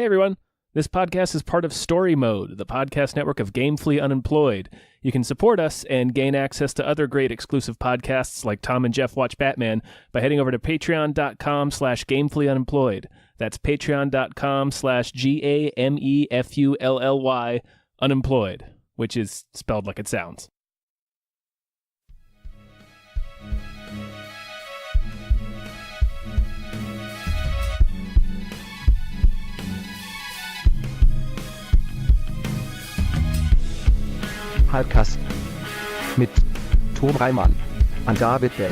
Hey everyone, this podcast is part of Story Mode, the podcast network of Gamefully Unemployed. You can support us and gain access to other great exclusive podcasts like Tom and Jeff Watch Batman by heading over to patreon.com/gamefullyunemployed. That's patreon.com/GAMEFULLY unemployed, which is spelled like it sounds. Hypecast mit Tom Reimann und David Bell.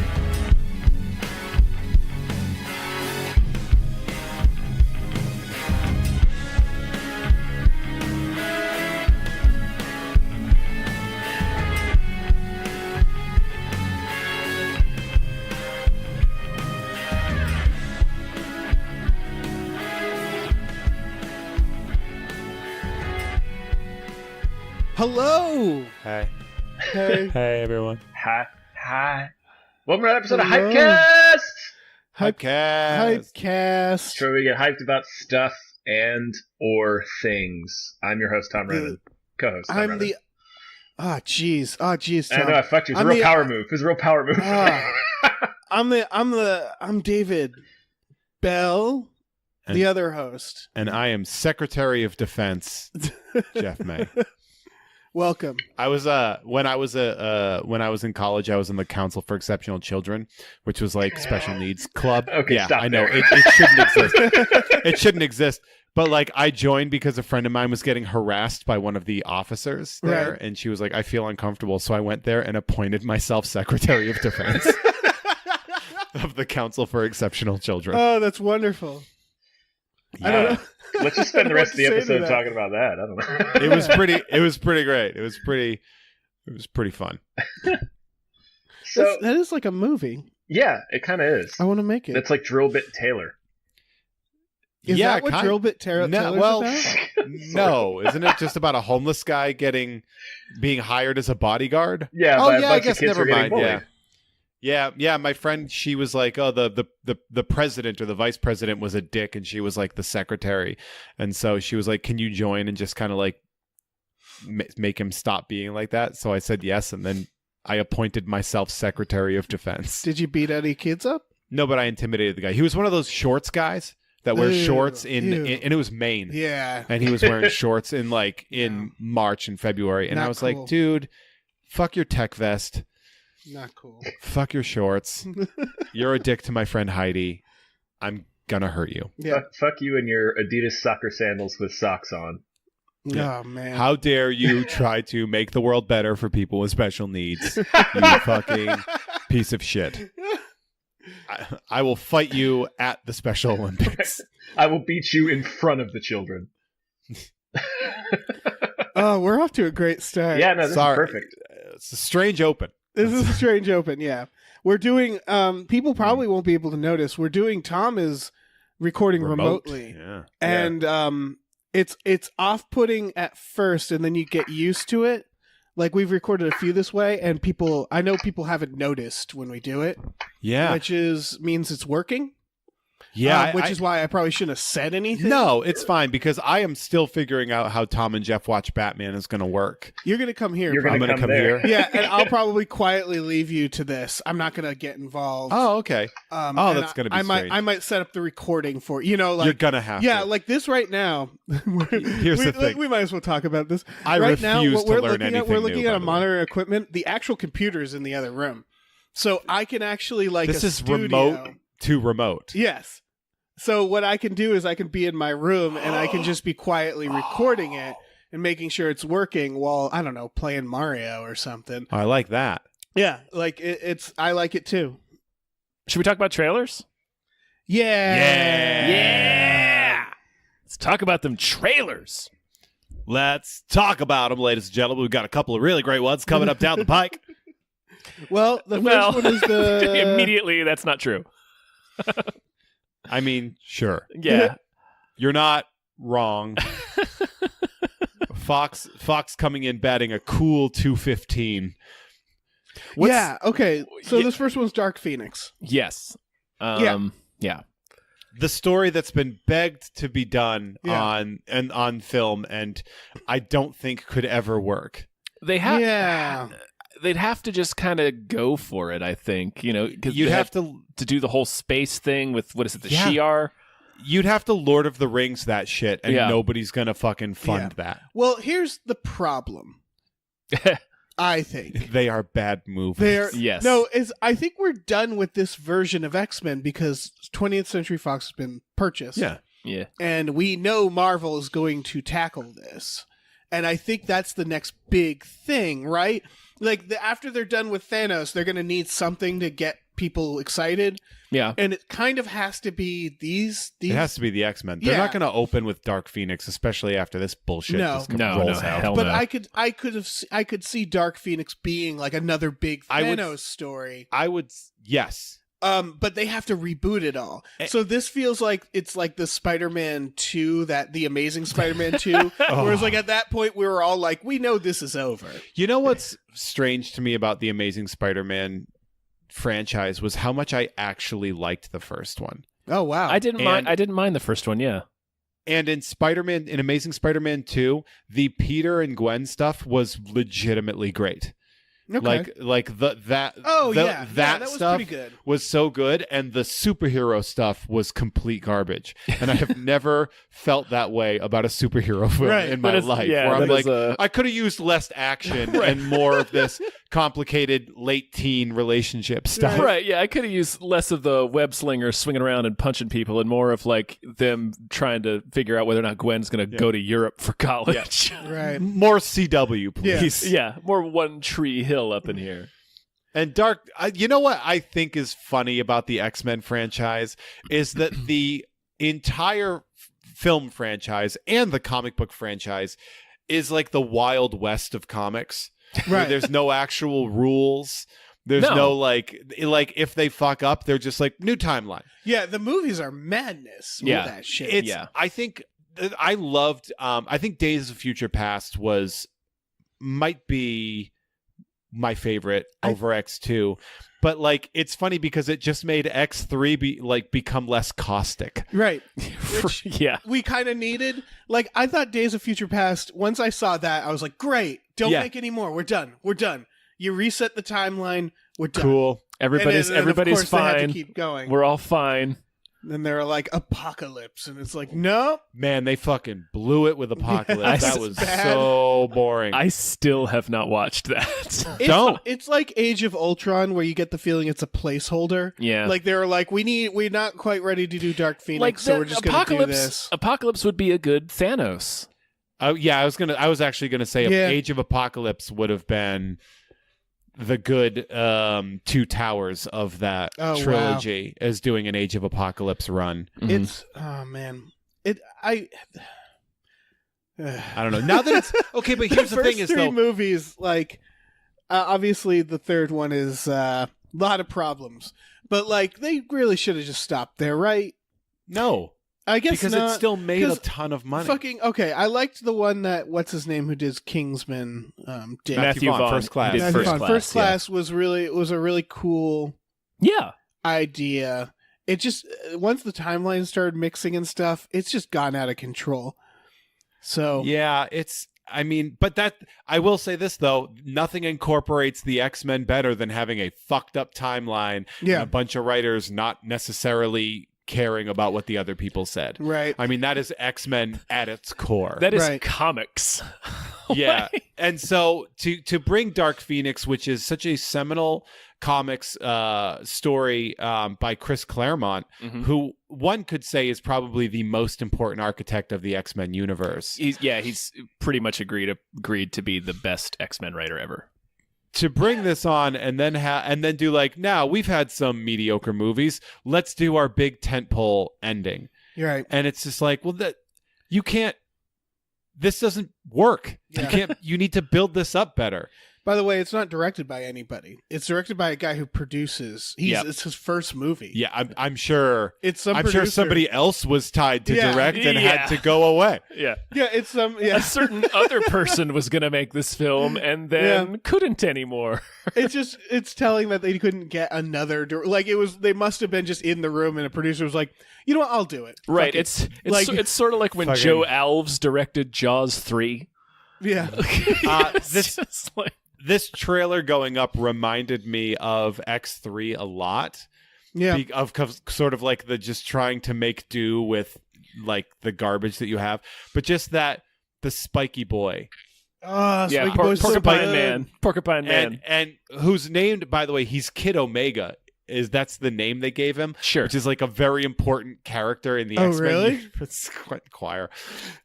Hello. Hi. Hey. Hey, everyone. Hi. Welcome to another episode of Hypecast! Hypecast. Where we get hyped about stuff and or things. I'm your host, Tom Redden. Co-host, Tom Redden. Jeez, Tom. I know, I fucked you. It was a real power move. It was a real power move. I'm David Bell, the other host. And I am Secretary of Defense, Jeff May. Welcome. I was when I was in college, I was in the Council for Exceptional Children, which was like special needs club. Okay, yeah, stop I know there. it shouldn't exist. It shouldn't exist. But like, I joined because a friend of mine was getting harassed by one of the officers there, Right. and she was like, "I feel uncomfortable," so I went there and appointed myself Secretary of Defense of the Council for Exceptional Children. Oh, that's wonderful. Yeah. I don't know. Let's just spend the rest of the What to say to episode that. talking about that. I don't know. It was pretty great. It was pretty fun. So, That is like a movie. yeah, it kind of is. I want to make it. It's like Drill Bit Taylor. Is yeah, that what kind- Drill Bit Taylor's about? No, isn't it just about a homeless guy being hired as a bodyguard? Yeah, Oh by a yeah, I bunch guess of kids never who are getting mind. bullied. Yeah. My friend, she was like, oh, the president or the vice president was a dick, and she was like the secretary, and so she was like, "Can you join and just kind of like make him stop being like that?" So I said yes, and then I appointed myself Secretary of Defense. Did you beat any kids up? No, but I intimidated the guy. He was one of those shorts guys that wear Ew, shorts ew. and it was Maine. Yeah. And he was wearing shorts in March and February. And Not I was cool. like, dude, fuck your tech vest. Not cool. Fuck your shorts. You're a dick to my friend Heidi. I'm gonna hurt you. Yeah. Fuck you and your Adidas soccer sandals with socks on. Yeah. Oh man. How dare you try to make the world better for people with special needs? You fucking piece of shit. I will fight you at the Special Olympics. I will beat you in front of the children. Oh, we're off to a great start. Yeah, no, this Sorry. is perfect. It's a strange open. This is a strange open, yeah. We're doing people probably won't be able to notice. Tom is recording Remote. remotely. Yeah. And it's off-putting at first and then you get used to it. Like we've recorded a few this way and I know people haven't noticed when we do it, Yeah. which means it's working. Yeah. Which is why I probably shouldn't have said anything. No, it's fine because I am still figuring out how Tom and Jeff Watch Batman is going to work. You're going to come here. You're probably. I'm going to come there. here. Yeah, and I'll probably quietly leave you to this. I'm not going to get involved. Oh, okay. And that's gonna be strange. I might set up the recording for like You're going to have yeah, to. like this right now. Here's the thing. We might as well talk about this. I right refuse now, what to we're learn looking anything at, we're looking new, at by a the way. monitor equipment. The actual computer's in the other room, so I can actually This a is studio. remote to remote. Yes. So what I can do is I can be in my room and I can just be quietly recording it and making sure it's working while I don't know playing Mario or something. I like that. Yeah, like it's I like it too. Should we talk about trailers? Yeah. Yeah! Let's talk about them trailers. Let's talk about them, ladies and gentlemen. We've got a couple of really great ones coming up down the pike. Well, the first one is the Immediately, that's not true. I mean, sure. Yeah. You're not wrong. Fox coming in batting a cool 215. Yeah, okay. So Yeah. this first one's Dark Phoenix. Yes. Yeah. Yeah. the story that's been begged to be done Yeah. on film, and I don't think could ever work. They have. Yeah. They'd have to just kind of go for it, I think. You know, because You'd have to do the whole space thing with what is it, the Yeah. Shi'ar? You'd have to Lord of the Rings that shit, and Yeah. nobody's gonna fucking fund that. Well, here's the problem. I think They are bad movies. they're Yes. no. I think we're done with this version of X-Men because 20th Century Fox has been purchased. Yeah. Yeah. And we know Marvel is going to tackle this. And I think that's the next big thing, right? Like, after they're done with Thanos, they're going to need something to get people excited. Yeah. And it kind of has to be these. It has to be the X-Men. They're Yeah. not going to open with Dark Phoenix, especially after this bullshit No. just No, rolls no, out. hell But no. I could see Dark Phoenix being like another big I would- Thanos story. Yes. But they have to reboot it all. Eh. So this feels like it's like the Spider-Man 2, the Amazing Spider-Man 2, whereas like at that point we were all like, we know this is over. You know what's strange to me about the Amazing Spider-Man franchise was how much I actually liked the first one. Oh wow. I didn't mind. And- I didn't mind the first one. Yeah. And in Amazing Spider-Man 2, the Peter and Gwen stuff was legitimately great. Okay. Like that that was stuff pretty good. was so good, and the superhero stuff was complete garbage. And I have never felt that way about a superhero film Right. in my That is- life. yeah, where I'm that is like, I could have used less action and more of this complicated late teen relationship stuff. Right. Yeah. I could have used less of the web slingers swinging around and punching people, and more of like them trying to figure out whether or not Gwen's going to go to Europe for college. Right. More CW, please. Yeah. More One Tree Hill up in here. And you know what I think is funny about the X-Men franchise is that the entire film franchise and the comic book franchise is like the Wild West of comics. Where Right. there's no actual rules. There's No. no like if they fuck up, they're just like new timeline. Yeah, the movies are madness with Yeah. that shit. It's Yeah. I think I loved I think Days of Future Past might be my favorite over X2. But like it's funny because it just made X3 become less caustic. Right. Yeah. We kind of needed, like, I thought Days of Future Past, once I saw that, I was like, great, don't Yeah. make any more. We're done. You reset the timeline. We're done. Cool. Everybody's And of course, they had to fine. keep going. We're all fine. Then they're like, apocalypse. And it's like, no. Man, they fucking blew it with Apocalypse. Yeah, that it's was bad. so boring. I still have not watched that. It's like Age of Ultron, where you get the feeling it's a placeholder. Yeah. Like they're like, we're not quite ready to do Dark Phoenix, so we're just going to do this. Apocalypse would be a good Thanos. Yeah, I was actually gonna say Yeah. Age of Apocalypse would have been the good two towers of that Oh, wow. trilogy as doing an Age of Apocalypse run. It's oh man, I don't know. Now that it's okay, but here's the first thing: is three though, movies, like obviously the third one is a lot of problems, but like they really should have just stopped there, right? no, I guess because not, it still made a 'cause ton of money. Fucking okay. I liked the one that what's his name who did Kingsman. Did Matthew Vaughn, First Class. He did Matthew First Vaughn. Class. First Class was a really cool Yeah. idea. It just once the timeline started mixing and stuff, it's just gone out of control. So Yeah, I mean, but that I will say this though, nothing incorporates the X-Men better than having a fucked up timeline yeah, and a bunch of writers not necessarily caring about what the other people said. right. I mean, that is X-Men at its core. That is Right. comics. Yeah. And so to bring Dark Phoenix, which is such a seminal comics story by Chris Claremont, Mhm. who one could say is probably the most important architect of the X-Men universe. He's pretty much agreed to be the best X-Men writer ever. To bring this on and then do like, now we've had some mediocre movies, let's do our big tentpole ending. You're right. And it's just like, well, this doesn't work. Yeah. You need to build this up better. By the way, it's not directed by anybody. It's directed by a guy who produces. It's his first movie. Yeah, I'm sure. It's some I'm producer. sure somebody else was tied to Yeah. direct and had to go away. Yeah. Yeah, it's some. A Yeah, certain other person was going to make this film and then couldn't anymore. it's telling that they couldn't get another. Like it was, they must have been just in the room, and a producer was like, "You know what? I'll do it." Right. Fuck it. It's sort of like when Fucking- Joe Alves directed Jaws 3. Yeah. It's just like, This trailer going up reminded me of X3 a lot. Yeah. Of sort of like the just trying to make do with like the garbage that you have, but just that the spiky boy Oh, yeah, Spiky Boy's so Porcupine good. Man. Porcupine Man. and who's named, by the way, he's Kid Omega. That's the name they gave him, Sure. which is like a very important character in the Oh, X-Men really? It's quite choir.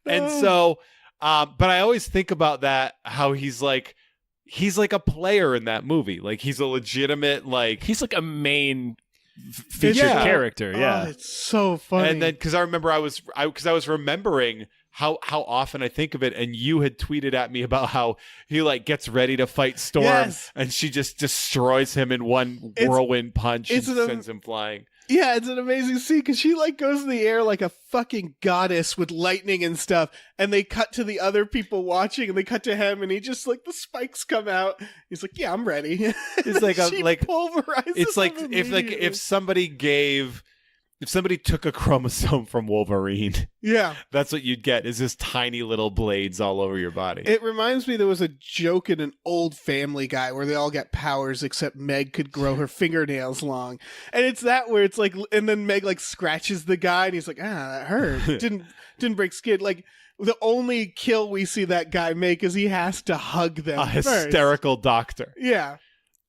And so, but I always think about that, how he's like a player in that movie. Like he's a legitimate, like, He's like a main featured Yeah. character. Yeah. Oh, it's so funny. and then because I remember I was remembering how often I think of it, and you had tweeted at me about how he like gets ready to fight Storm, Yes. and she just destroys him in one whirlwind punch and it's an- sends him flying. Yeah, it's an amazing scene because she like goes in the air like a fucking goddess with lightning and stuff, and they cut to the other people watching, and they cut to him, and he just like the spikes come out. He's like, "Yeah, I'm ready." It's like she pulverizes. It's like him if immediately. if somebody took a chromosome from Wolverine, yeah. that's what you'd get, is this tiny little blades all over your body. It reminds me there was a joke in an old Family Guy where they all get powers except Meg could grow her fingernails long, and it's that where it's like, and then Meg like scratches the guy, and he's like, that hurt. didn't break skin. Like the only kill we see that guy make is he has to hug them. A first. hysterical doctor. Yeah.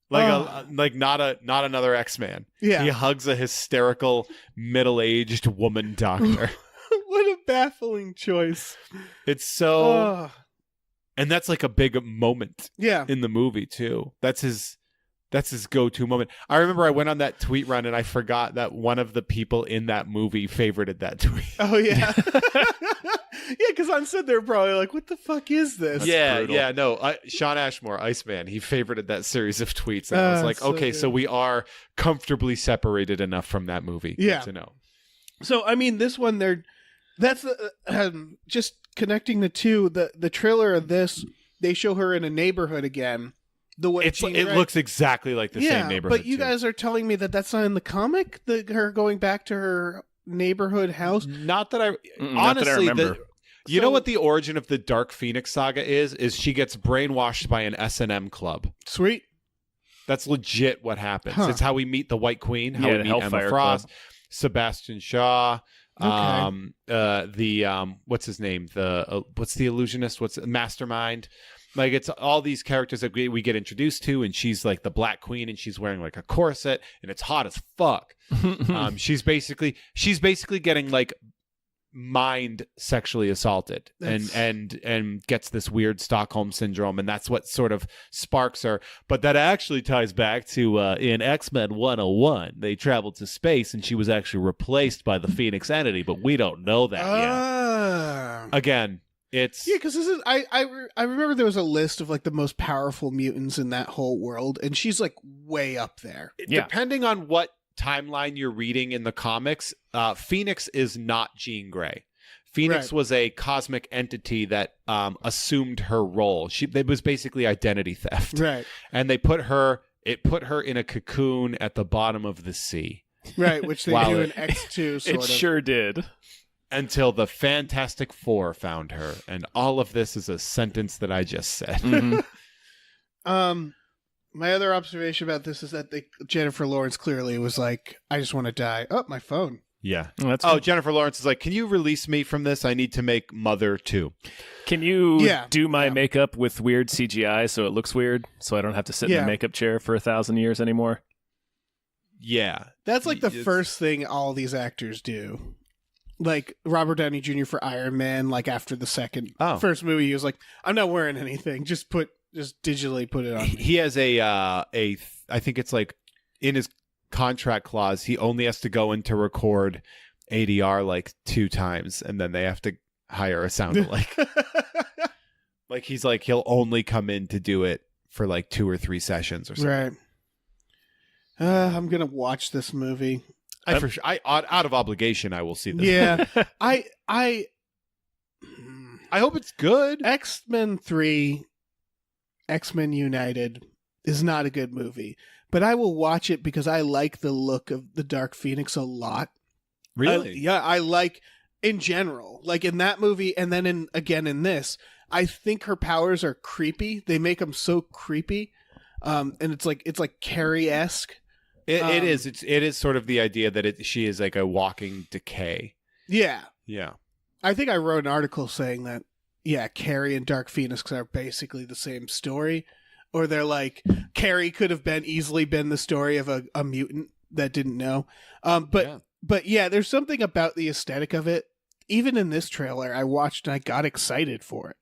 Like not another X-Man. Yeah. He hugs a hysterical middle-aged woman doctor. What a baffling choice. It's so Oh, and that's like a big moment yeah. in the movie too. That's his go-to moment. I remember I went on that tweet run and I forgot that one of the people in that movie favorited that tweet. Oh, yeah. Yeah, because on set they're probably like, what the fuck is this? Yeah, no. Sean Ashmore, Iceman, he favorited that series of tweets. And I was like, so okay, good. so we are comfortably separated enough from that movie. Good Yeah. to know. So, I mean, this one, that's just connecting the two. The trailer of this, they show her in a neighborhood again. The way It looks exactly like the same neighborhood. but you too. guys are telling me that that's not in the comic. Her going back to her neighborhood house. Not that I not that I honestly, remember. you know what the origin of the Dark Phoenix saga is she gets brainwashed by an S&M club. Sweet. That's legit what happens. Huh. It's how we meet the White Queen, how Yeah, we the meet Hellfire Emma Frost, Club. Sebastian Shaw, Okay. what's his name? What's the illusionist? What's Mastermind? Like it's all these characters that we get introduced to, and she's like the Black Queen, and she's wearing like a corset, and it's hot as fuck. She's basically getting like mind sexually assaulted and gets this weird Stockholm syndrome, and that's what sort of sparks her. But that actually ties back to in X-Men 101, they traveled to space, and she was actually replaced by the Phoenix entity, but we don't know that yet. Again, it's Yeah, because this is I remember there was a list of like the most powerful mutants in that whole world, and she's like way up there. Yeah. depending on what timeline you're reading in the comics, Phoenix is not Jean Grey. Phoenix Right. was a cosmic entity that assumed her role. It was basically identity theft, Right, and they put her in a cocoon at the bottom of the sea right, which they Wow. do in X2 sort It of. sure did. until the Fantastic Four found her. And all of this is a sentence that I just said. Mhm. My other observation about this is that Jennifer Lawrence clearly was like, I just want to die. Oh, my phone. Yeah. Well, that's Oh, good. Jennifer Lawrence is like, can you release me from this? I need to make Mother 2. Can you Yeah, do my yeah. makeup with weird CGI so it looks weird, so I don't have to sit in Yeah. the makeup chair for 1,000 years anymore? Yeah. That's like the It's- first thing all these actors do. Like Robert Downey Jr. for Iron Man, like after the first movie, he was like, I'm not wearing anything. Just digitally put it on. He has I think it's like in his contract clause, he only has to go in to record ADR like 2 times, and then they have to hire a sound alike. Like he's like, he'll only come in to do it for like 2 or 3 sessions or something. Right. I'm gonna watch this movie. I out of obligation, I will see this. Yeah, I I hope it's good. X-Men 3, X-Men United is not a good movie, but I will watch it because I like the look of the Dark Phoenix a lot. Really? I like in general, like in that movie, and then again in this, I think her powers are creepy. They make them so creepy, and it's like Carrie-esque. It is. It is sort of the idea that she is like a walking decay. Yeah. Yeah. I think I wrote an article saying that, yeah, Carrie and Dark Phoenix are basically the same story. Or they're like, Carrie could have easily been the story of a mutant that didn't know. But yeah, there's something about the aesthetic of it. Even in this trailer, I watched and I got excited for it.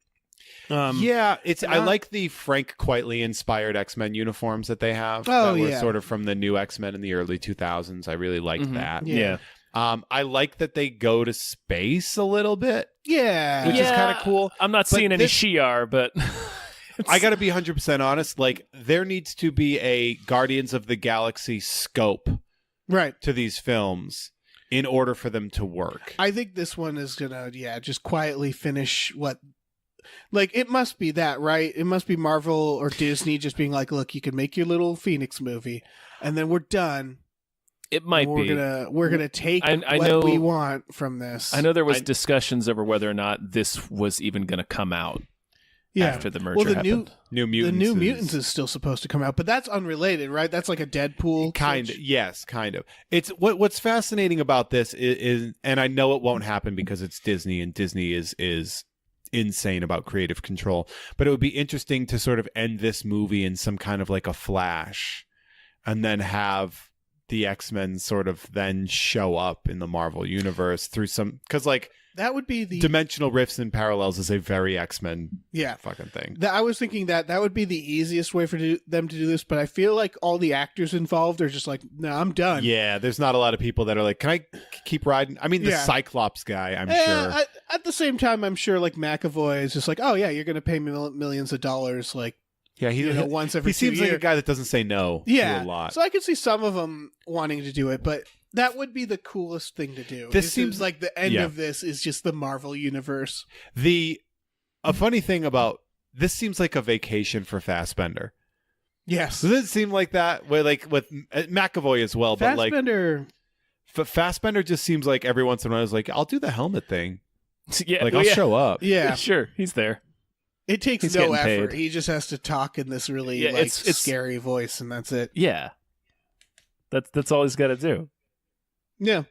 I like the Frank Quitely inspired X-Men uniforms that they have. Oh, that were yeah. sort of from the new X-Men in the early 2000s. I really liked that. Yeah. I like that they go to space a little bit, Yeah. which is kind of cool. I'm not seeing any Shi'ar, but I got to be 100% honest. Like, there needs to be a Guardians of the Galaxy scope Right. to these films in order for them to work. I think this one is gonna, just quietly finish what. Like, it must be that, right? It must be Marvel or Disney just being like, look, you can make your little Phoenix movie, and then we're done. it might be. We're gonna take I what know, we want from this. I know there was discussions over whether or not this was even going to come out after the merger happened. New Mutants. The New Mutants is still supposed to come out, but that's unrelated, right? That's like a Deadpool. Kind of. It's what's fascinating about this is, and I know it won't happen because it's Disney, and Disney is insane about creative control. But it would be interesting to sort of end this movie in some kind of like a flash, and then have the X-Men sort of then show up in the Marvel universe through some, because like that would be the dimensional rifts and parallels is a very X-Men fucking thing. I was thinking that would be the easiest way for them to do this, but I feel like all the actors involved are just like, no, I'm done. Yeah, there's not a lot of people that are like, can I keep riding? I mean, the Cyclops guy, I'm sure. At the same time, I'm sure like McAvoy is just like, oh yeah, you're going to pay me millions of dollars, like, yeah, once every 2 years. He seems like a guy that doesn't say no to a lot. So I could see some of them wanting to do it, but that would be the coolest thing to do. This seems like the end of this is just the Marvel universe. A funny thing about this seems like a vacation for Fassbender. Yes. Does it seem like that? Like with McAvoy as well, Fassbender. but Fassbender just seems like every once in a while is like, I'll do the helmet thing. Yeah, I'll show up. Yeah, sure, he's there. It takes He's no getting effort. paid. He just has to talk in this really it's scary voice, and that's it. Yeah, that's all he's got to do. Yeah.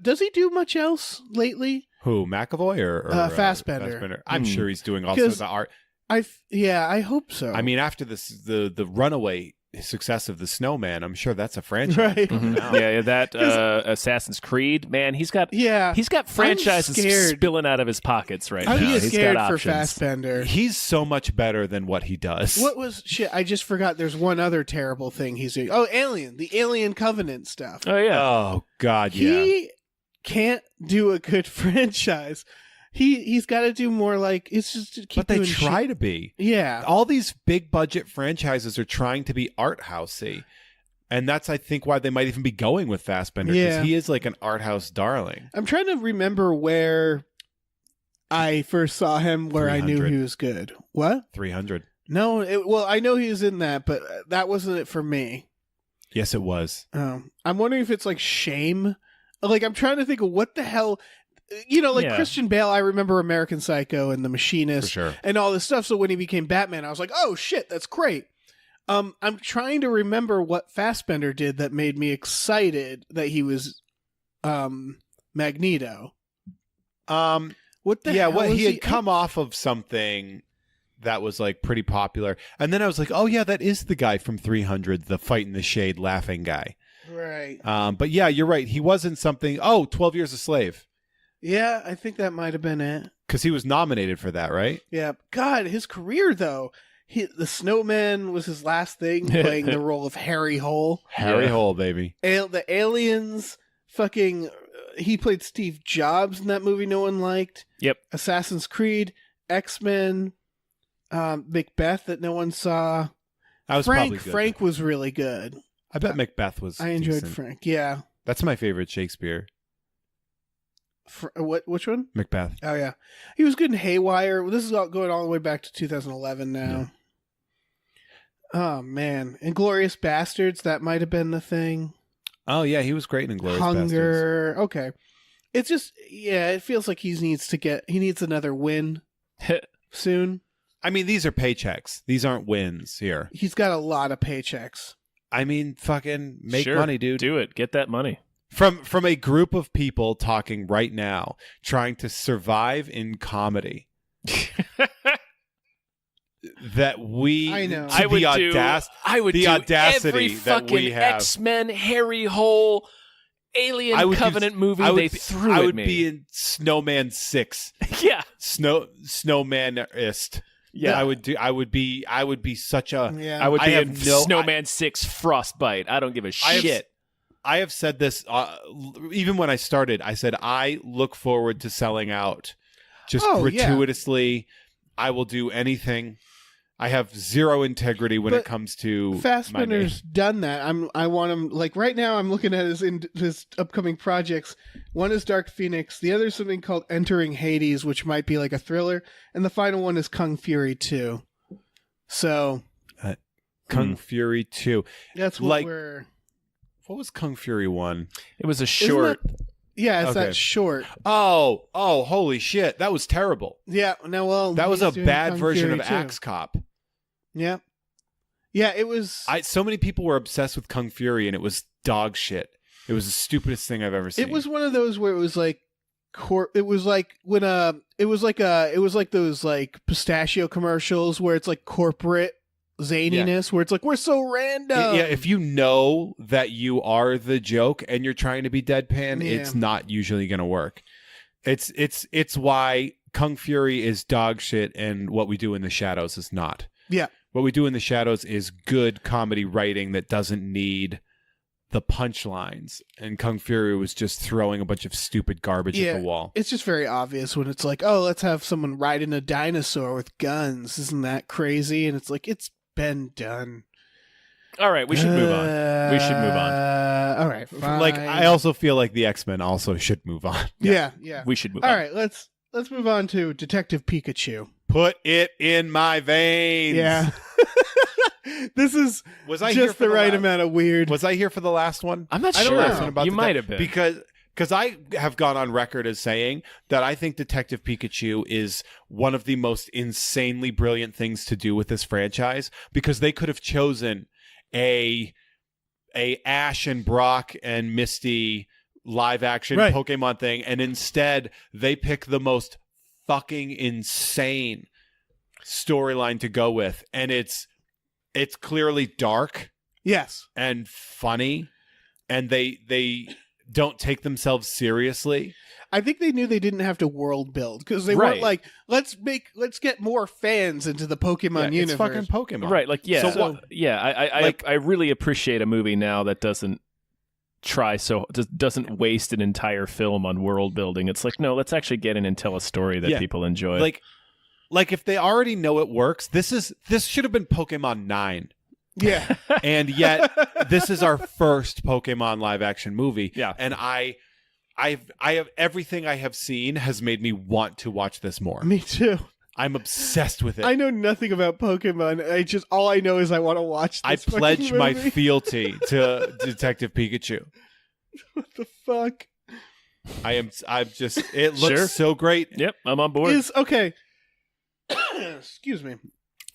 Does he do much else lately? Who, McAvoy or Fassbender? I'm sure he's doing all sorts of art. I hope so. I mean, after this, the runaway success of the Snowman, I'm sure that's a franchise. Right. coming out. Yeah, that Assassin's Creed, man, he's got franchises spilling out of his pockets right now. I'm He's scared got for options. Fassbender. He's so much better than what he does. What was shit? I just forgot. There's one other terrible thing he's doing. Oh, the Alien Covenant stuff. Oh yeah. Oh God, yeah. He can't do a good franchise. He's got to do more like it's just to keep. But they doing try shit. to be. Yeah. All these big budget franchises are trying to be art housey. And that's, I think, why they might even be going with Fassbender, because he is like an art house darling. I'm trying to remember where I first saw him, where I knew he was good. What? 300. No, I know he was in that, but that wasn't it for me. Yes, it was. I'm wondering if it's like Shame. Like, I'm trying to think of what the hell. Christian Bale, I remember American Psycho and The Machinist and all this stuff. So when he became Batman, I was like, oh shit, that's great. I'm trying to remember what Fassbender did that made me excited that he was Magneto. What the hell? He had come off of something that was like pretty popular. And then I was like, oh yeah, that is the guy from 300, the fight in the shade laughing guy. Right. But yeah, you're right. He was in something. 12 Years a Slave. Yeah, I think that might have been it. Because he was nominated for that, right? Yeah. God, his career, though. The Snowman was his last thing, playing the role of Harry Hole. Harry Hole, baby. The Aliens, he played Steve Jobs in that movie no one liked. Yep. Assassin's Creed, X-Men, Macbeth that no one saw. I was probably good. Frank was really good. I bet Macbeth was. I enjoyed decent. Frank. Yeah. That's my favorite Shakespeare. Which one? Macbeth. Oh yeah, he was good in Haywire. This is going all the way back to 2011 now. Yeah. Oh man, Inglourious Bastards. That might have been the thing. Oh yeah, he was great in Inglourious Hunger. Okay, it's just it feels like he needs another win soon. I mean, these are paychecks. These aren't wins here. He's got a lot of paychecks. I mean, fucking make Sure, money, dude. Do it. Get that money. From a group of people talking right now, trying to survive in comedy. That we, I know. I would the do the audacity every that fucking we have. X-Men, Harry Hole, Alien Covenant movie they threw I at would me. be in Snowman 6. Yeah. Snowmanist. Yeah. I would be such a. Yeah, I would be have in no- Snowman 6 Frostbite. I don't give a shit. I have said this even when I started. I said I look forward to selling out, just gratuitously. I will do anything. I have zero integrity when it comes to Fassbender's done that. I want him like right now. I'm looking at his upcoming projects. One is Dark Phoenix. The other is something called Entering Hades, which might be like a thriller, and the final one is Kung Fury 2. So Kung Fury 2. that's what we're. What was Kung Fury 1? It was a short. Yeah, it's Okay. that short. Oh, holy shit. That was terrible. Yeah, no, That was he's a doing bad Kung version Fury of 2. Axe Cop. Yeah, it was. So many people were obsessed with Kung Fury and it was dog shit. It was the stupidest thing I've ever seen. It was one of those where it was like, it was like when it was like those like pistachio commercials where it's like corporate zaniness, where it's like we're so random. Yeah, if you know that you are the joke and you're trying to be deadpan, it's not usually going to work. It's why Kung Fury is dog shit and What We Do in the Shadows is not. Yeah. What We Do in the Shadows is good comedy writing that doesn't need the punchlines. And Kung Fury was just throwing a bunch of stupid garbage at the wall. It's just very obvious when it's like, oh, let's have someone riding a dinosaur with guns. Isn't that crazy? And it's like, it's been done. All right, we should move on. We should move on. All right, fine. Like, I also feel like the X-Men also should move on. Yeah. We should move All on. right, let's move on to Detective Pikachu. Put it in my veins. Yeah. This is Was I here just for the right last- amount of weird. Was I here for the last one? I'm not I don't sure. know. About You the might have been. Because I have gone on record as saying that I think Detective Pikachu is one of the most insanely brilliant things to do with this franchise, because they could have chosen a Ash and Brock and Misty live action Pokemon thing, and instead they pick the most fucking insane storyline to go with, and it's clearly dark Yes. and funny, and they don't take themselves seriously. I think they knew they didn't have to world build because they Right. weren't like, let's get more fans into the Pokemon universe. It's fucking Pokemon. Right, like So I really appreciate a movie now that doesn't doesn't waste an entire film on world building. It's like, no, let's actually get in and tell a story that people enjoy. Like if they already know it works, this should have been Pokemon 9. Yeah. And yet this is our first Pokemon live action movie. Yeah. And I have everything I have seen has made me want to watch this more. Me too. I'm obsessed with it. I know nothing about Pokemon. All I know is I want to watch this I pledge fucking my movie. fealty to Detective Pikachu. What the fuck? I'm just it looks Sure. so great. Yep, I'm on board. Is okay. Excuse me.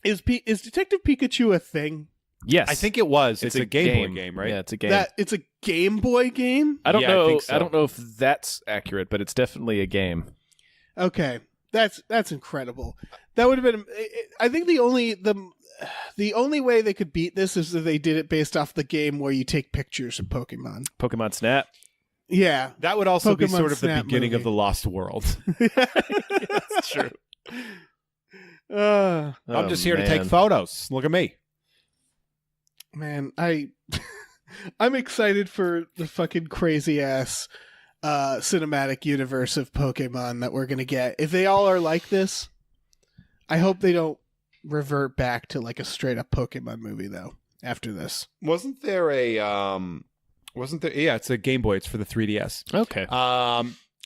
Is Detective Pikachu a thing? Yes, I think it was. It's a Game Boy game, right? Yeah, it's a game. That it's a Game Boy game? I don't Yeah, I know. think so. I don't know if that's accurate, but it's definitely a game. Okay. That's incredible. That would have been I think the only way they could beat this is if they did it based off the game where you take pictures of Pokemon. Pokemon Snap. Yeah. That would also be Pokemon sort of the Snap beginning movie. of the Lost World. That's true. I'm just here to take photos. Look at me. Man, I'm excited for the fucking crazy ass cinematic universe of Pokemon that we're gonna get. If they all are like this, I hope they don't revert back to like a straight up Pokemon movie though after this. Wasn't there a yeah, it's a Game Boy, it's for the 3DS. Okay.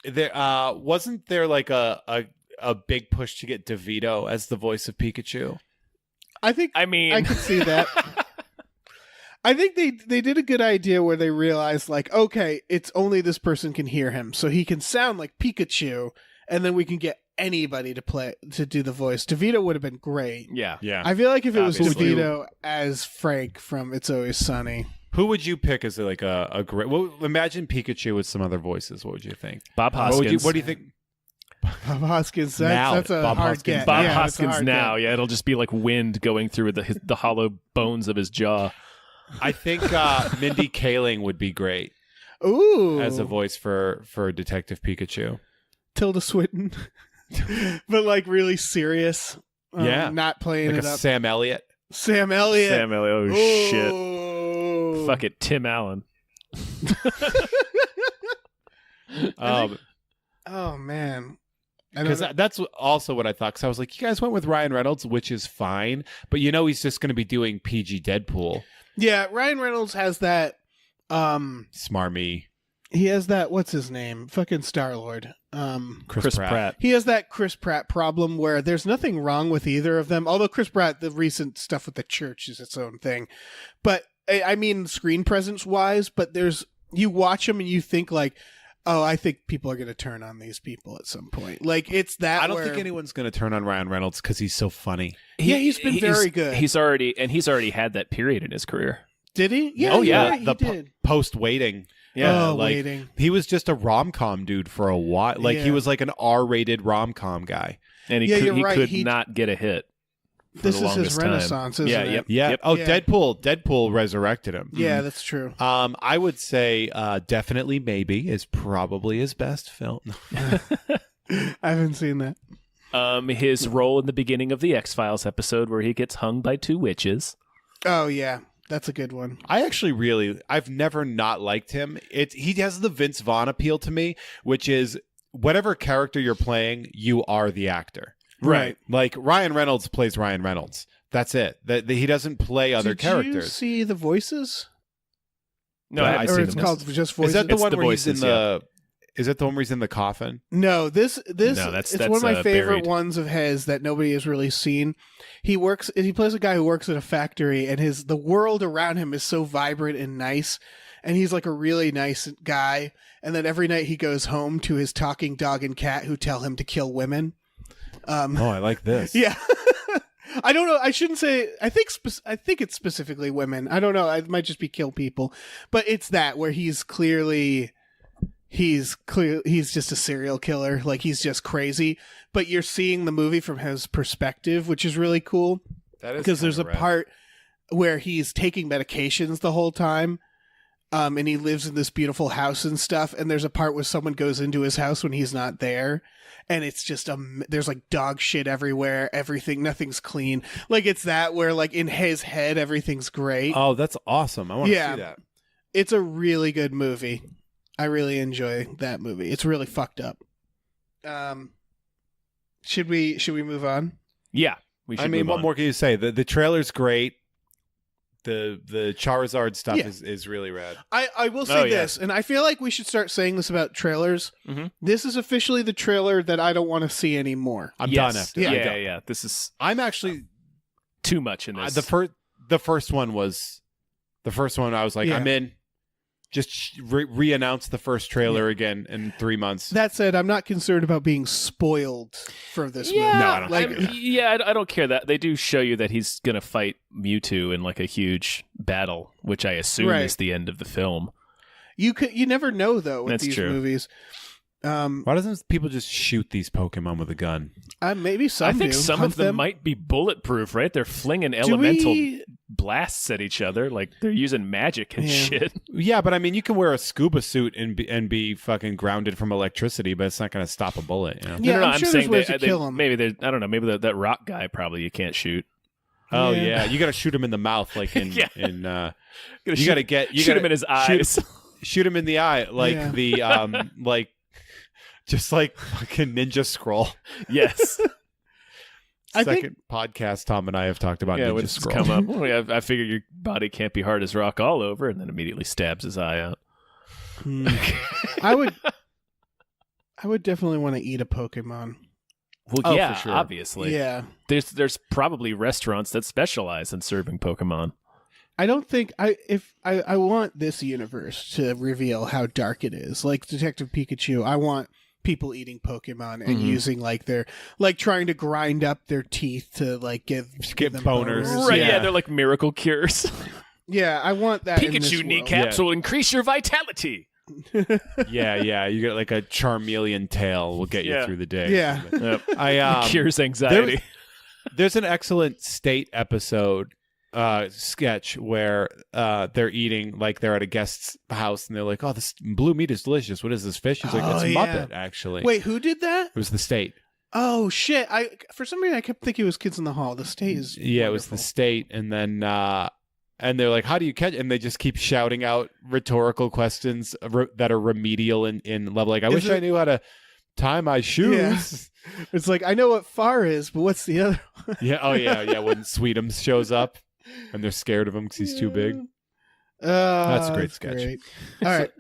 There wasn't there like a big push to get DeVito as the voice of Pikachu? I could see that. I think they did a good idea where they realized like, okay, it's only this person can hear him, so he can sound like Pikachu, and then we can get anybody to do the voice. DeVito would have been great. Yeah. I feel like if it was Obviously. DeVito as Frank from It's Always Sunny. Who would you pick as like a great? Well, imagine Pikachu with some other voices. What would you think? Bob Hoskins. What do you think? Bob Hoskins. Now, That's a Bob hard Hoskins. get. Bob Yeah, that's a Hoskins hard now. get. Yeah, it'll just be like wind going through the hollow bones of his jaw. I think Mindy Kaling would be great Ooh. as a voice for Detective Pikachu. Tilda Swinton. But like really serious. Yeah. Not playing Like it a up. Sam Elliott. Sam Elliott. Sam Elliott. Oh, shit. Oh. Fuck it. Tim Allen. Oh man. I don't Because know. that's also what I thought. Because I was like, you guys went with Ryan Reynolds, which is fine, but he's just going to be doing PG Deadpool. Yeah, Ryan Reynolds has that Smarmy. he has that what's his name? Fucking Star-Lord. Chris Pratt. He has that Chris Pratt problem where there's nothing wrong with either of them. Although Chris Pratt, the recent stuff with the church is its own thing. But I mean screen presence wise, but you watch them and you think like, oh, I think people are going to turn on these people at some point. Like it's that. I don't think anyone's going to turn on Ryan Reynolds because he's so funny. He's been very good. He's already had that period in his career. Did he? Yeah. Oh, yeah. He The did. Post Waiting. Oh, like, Waiting. He was just a rom-com dude for a while. Like he Yeah. was like an R-rated rom-com guy. And Yeah, you're he right. could not get a hit. for This the is his longest time. renaissance, isn't Yeah, it? yep. Yeah. Yep. Oh, Yeah. Deadpool resurrected him. Yeah, that's true. I would say definitely maybe is probably his best film. I haven't seen that. His role in the beginning of the X-Files episode where he gets hung by two witches. Oh yeah, that's a good one. I've never not liked him. He has the Vince Vaughn appeal to me, which is whatever character you're playing, you are the actor. Right. Like Ryan Reynolds plays Ryan Reynolds. That's it. He doesn't play other Did you characters. see The Voices? No, Yeah, I've Or seen it's them. called just Voices. Is that the It's one The where he's in Voices, the? Is that the one where he's in the coffin? No, this No, it's that's, one of my favorite Buried. ones of his that nobody has really seen. He plays a guy who works at a factory, and the world around him is so vibrant and nice, and he's like a really nice guy. And then every night he goes home to his talking dog and cat who tell him to kill women. I like this. Yeah. I don't know. I shouldn't say. I think it's specifically women. I don't know. It might just be kill people, but it's that where he's just a serial killer. Like he's just crazy. But you're seeing the movie from his perspective, which is really cool That is because there's a kinda rad. part where he's taking medications the whole time. And he lives in this beautiful house and stuff. And there's a part where someone goes into his house when he's not there. And it's just there's like dog shit everywhere. Nothing's clean. Like it's that where like in his head, everything's great. Oh, that's awesome. I want to Yeah. see that. It's a really good movie. I really enjoy that movie. It's really fucked up. Should we move on? Yeah, we should. I mean, move what on. more can you say? The trailer's great. The Charizard stuff Yeah. is really rad. I will say Oh, yeah. this, and I feel like we should start saying this about trailers. Mhm. This is officially the trailer that I don't want to see anymore. I'm Yes. done after. Yeah, I'm yeah, done. yeah. This is I'm actually too much in this. the first one was the first one. I was like, Yeah. I'm in. Just re-announce the first trailer again in 3 months. That said, I'm not concerned about being spoiled for this movie. Yeah, No, I don't like, I don't care that they do show you that he's gonna fight Mewtwo in like a huge battle, which I assume Right. is the end of the film. you never know though with That's these true. movies. Why doesn't people just shoot these Pokemon with a gun? Maybe some I think do. some Hunt of them might be bulletproof, right? They're flinging Do elemental we- blasts at each other, like they're using magic and Yeah. shit. Yeah, but I mean, you can wear a scuba suit and be fucking grounded from electricity, but it's not going to stop a bullet. You know? Yeah, no, I'm sure saying there's ways they, to kill 'em. Maybe they, I don't know. Maybe that rock guy probably you can't shoot. Oh Yeah. yeah, you got to shoot him in the mouth, like in Yeah. in. You Shoot- got to get shoot him in his eyes. shoot him in the eye, like Yeah. the like, just like fucking Ninja Scroll. Yes. second podcast Tom and I have talked about Yeah, Ninja when it's Scroll. come up, well, yeah, I figure your body can't be hard as rock all over, and then immediately stabs his eye out. I would definitely want to eat a Pokemon. Well, Oh, yeah, for sure. obviously. Yeah. There's probably restaurants that specialize in serving Pokemon. I don't think I want this universe to reveal how dark it is. Like Detective Pikachu, I want people eating Pokemon and using like their trying to grind up their teeth to like give them boners. Right, Yeah. yeah, they're like miracle cures. Yeah, I want that. in this Pikachu world. kneecaps will increase your vitality. Yeah, you get like a Charmeleon tail will get you Yeah. through the day. Yeah. Yep. I Cures anxiety. There's an excellent State episode sketch where they're eating, like they're at a guest's house and they're like, "Oh, this blue meat is delicious. What is this fish?" He's like, Oh, "It's yeah. Muppet, actually." Wait, who did that? It was the State. Oh shit! For some reason I kept thinking it was Kids in the Hall. The State is Yeah, it was the wonderful. State, and then and they're like, "How do you catch?" And they just keep shouting out rhetorical questions that are remedial in level. Like, I wish I knew how to tie my shoes. It's like I know what far is, but what's the other? Yeah. Oh yeah. When Sweetums shows up, and they're scared of him because he's too big. That's a great sketch. Great. All right.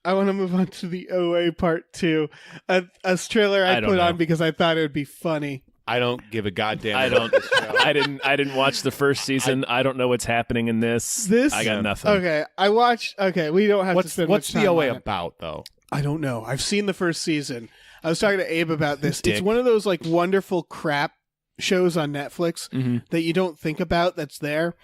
I want to move on to the OA part 2. A trailer I I don't put know. on because I thought it would be funny. I don't give a goddamn. I about don't. this show. I didn't watch the first season. I don't know what's happening in this. This I got nothing. Okay, I watched. Okay, we don't have to What's spend what's much the time OA on it. about though? I don't know. I've seen the first season. I was talking to Abe about this. Dick. It's one of those like wonderful crap shows on Netflix Mhm. that you don't think about that's there.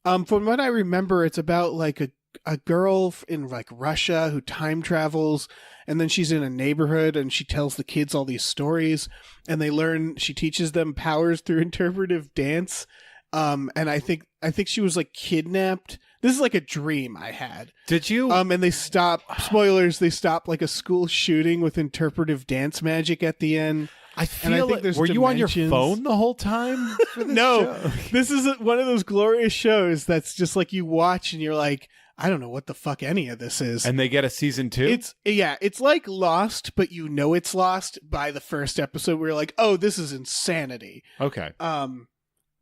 From what I remember, it's about like a girl in like Russia who time travels, and then she's in a neighborhood and she tells the kids all these stories, and she teaches them powers through interpretive dance. And I think she was like kidnapped. This is like a dream I had. Did you? And they stop, spoilers, they stop like a school shooting with interpretive dance magic at the end. I and I feel think like, there's were you on your dimensions. phone the whole time? For this No, show? this is one of those glorious shows that's just like you watch and you're like, I don't know what the fuck any of this is. And they get a season 2. It's like Lost, but you know it's Lost by the first episode where you're like, oh, this is insanity. Okay.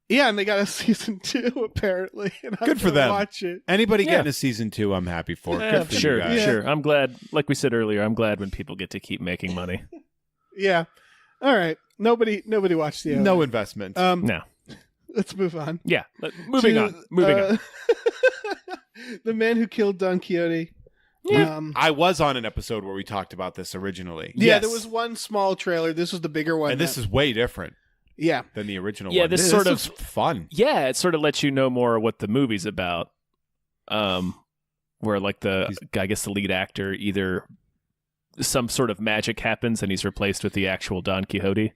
Yeah, and they got a season 2 apparently. And I'm Good for gonna them. Watch it. Anybody Yeah. getting a season 2, I'm happy for. Yeah, Good for sure, you guys. Yeah. sure. I'm glad. Like we said earlier, I'm glad when people get to keep making money. Yeah. All right. Nobody watched the No investment. No. Let's move on. Yeah. Moving on. The Man Who Killed Don Quixote. Yeah. I was on an episode where we talked about this originally. Yeah, Yes. there was one small trailer. This was the bigger one. And this is way different yeah. than the original Yeah, one. this sort of- was fun. Yeah, it sort of lets you know more what the movie's about. Where like I guess the lead actor, either some sort of magic happens and he's replaced with the actual Don Quixote.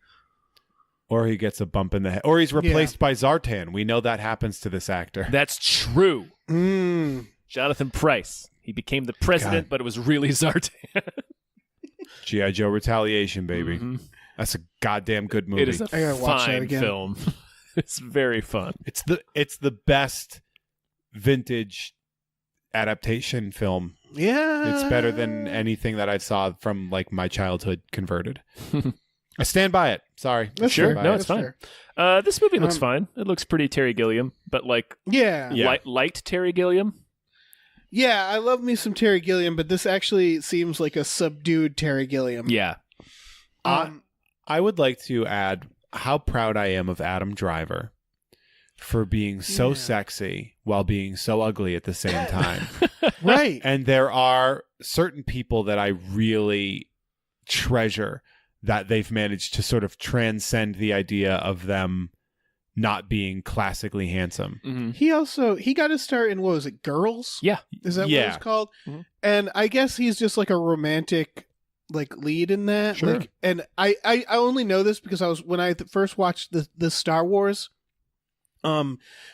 Or he gets a bump in the head. Or he's replaced by Zartan. We know that happens to this actor. That's true. Mm. Jonathan Pryce. He became the president, but it was really Zartan. G.I. Joe Retaliation, baby. Mhm. That's a goddamn good movie. It is a I gotta watch that fine again. film. It's very fun. It's the best vintage adaptation film. Yeah. It's better than anything that I saw from like my childhood converted. I stand by it. Sorry. That's Sure. fair. No, That's it's fine. fair. This movie looks Um, fine. It looks pretty Terry Gilliam, but like Yeah. Yeah. light Terry Gilliam. Yeah, I love me some Terry Gilliam, but this actually seems like a subdued Terry Gilliam. Yeah. I would like to add how proud I am of Adam Driver for being so Yeah. sexy while being so ugly at the same time. Right. And there are certain people that I really treasure that they've managed to sort of transcend the idea of them not being classically handsome. Mm-hmm. He got his start in, what was it, Girls? Yeah. Is that what Yeah. it's called? Mhm. And I guess he's just like a romantic like lead in that. Sure. Like, and I only know this because I was when I first watched the Star Wars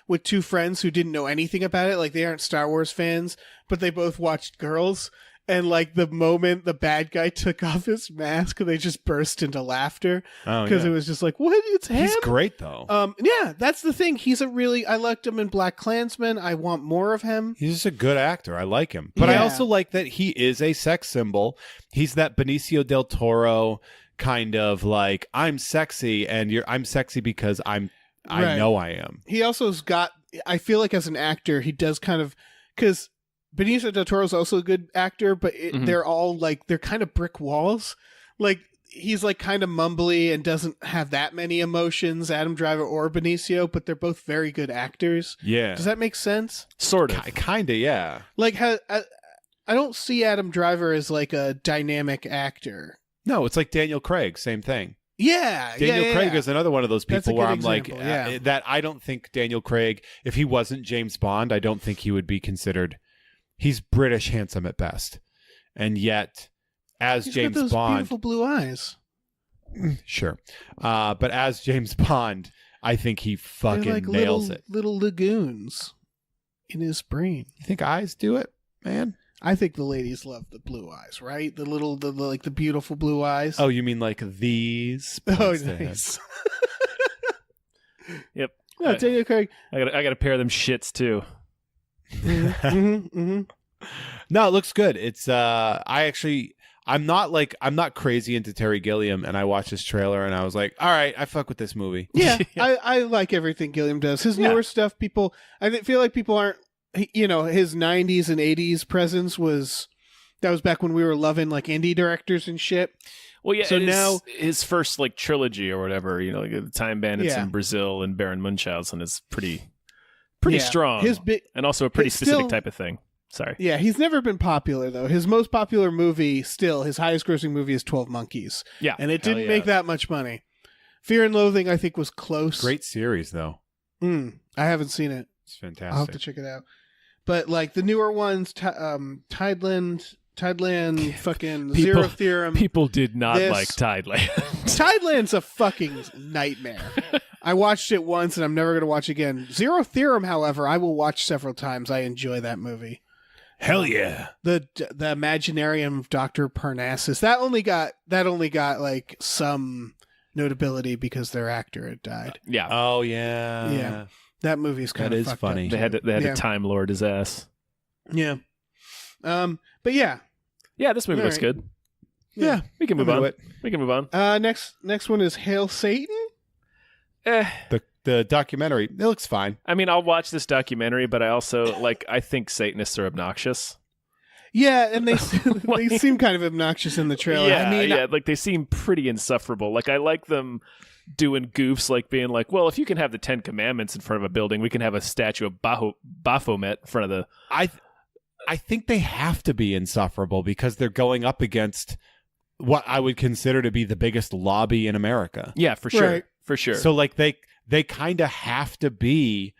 with two friends who didn't know anything about it. Like they aren't Star Wars fans, but they both watched Girls. And like the moment the bad guy took off his mask, they just burst into laughter Oh, because yeah. it was just like, what? It's him. He's great though. Yeah, that's the thing. I liked him in Black Klansman. I want more of him. He's just a good actor. I like him. But I Yeah. also like that he is a sex symbol. He's that Benicio del Toro kind of like I'm sexy and I'm sexy because I Right. know I am. He also's got, I feel like as an actor, he does kind of, because Benicio del Toro's also a good actor, but they're all like, they're kind of brick walls. Like, he's like kind of mumbly and doesn't have that many emotions, Adam Driver or Benicio, but they're both very good actors. Yeah. Does that make sense? Sort of. Kind of, yeah. Like, I don't see Adam Driver as like a dynamic actor. No, it's like Daniel Craig, same thing. Yeah. Daniel Craig yeah. is another one of those That's a people where good I'm example, like, that I don't think Daniel Craig, if he wasn't James Bond, I don't think he would be considered, he's British handsome at best. And yet, as He's James got those Bond, beautiful blue eyes. sure. But as James Bond, I think he fucking They're like nails it. little lagoons in his brain. You think eyes do it, man? I think the ladies love the blue eyes, right? The like the beautiful blue eyes. Oh, you mean like these? Oh, points to him. nice. Yep. No, Daniel Craig. I got a pair of them shits too. No, it looks good. It's I'm not crazy into Terry Gilliam, and I watched this trailer and I was like, all right, I fuck with this movie. Yeah, I like everything Gilliam does. His Yeah. newer stuff, feel like people aren't, his 90s and 80s presence was back when we were loving like indie directors and shit. Well, yeah. So now his first like trilogy or whatever, like the Time Bandits Yeah. in Brazil and Baron Munchausen is pretty Yeah. strong. His big, and also a pretty it's specific still- type of thing. Sorry. yeah, he's never been popular though. His most popular movie, still his highest grossing movie, is 12 Monkeys, Yeah. and it Hell didn't yeah. make that much money. Fear and Loathing, I think, was close. Great series though. I haven't seen it. It's fantastic. I'll have to check it out. But like the newer ones, Tideland, fucking Zero Theorem. People did not This- like Tideland. Tideland's a fucking nightmare. I watched it once and I'm never going to watch again. Zero Theorem, however, I will watch several times. I enjoy that movie. Hell yeah. The Imaginarium of Dr. Parnassus. That only got like some notability because their actor had died. Yeah. Oh yeah. Yeah. That movie's kind That of is fucked funny. up, They had too. to Time Lord his ass. Yeah. But yeah. Yeah, this movie All looks right. good. Yeah. We can move I'm on. into it. We can move on. Next one is Hail Satan. The documentary, it looks fine. I mean, I'll watch this documentary, but I also I think Satanists are obnoxious. Yeah, and they seem kind of obnoxious in the trailer. Yeah, I mean, like they seem pretty insufferable. Like I like them doing goofs, like being like, well, if you can have the 10 Commandments in front of a building, we can have a statue of Baphomet in front of the. I think they have to be insufferable because they're going up against what I would consider to be the biggest lobby in America. Yeah, for sure, Right. for sure. So like they kind of have to be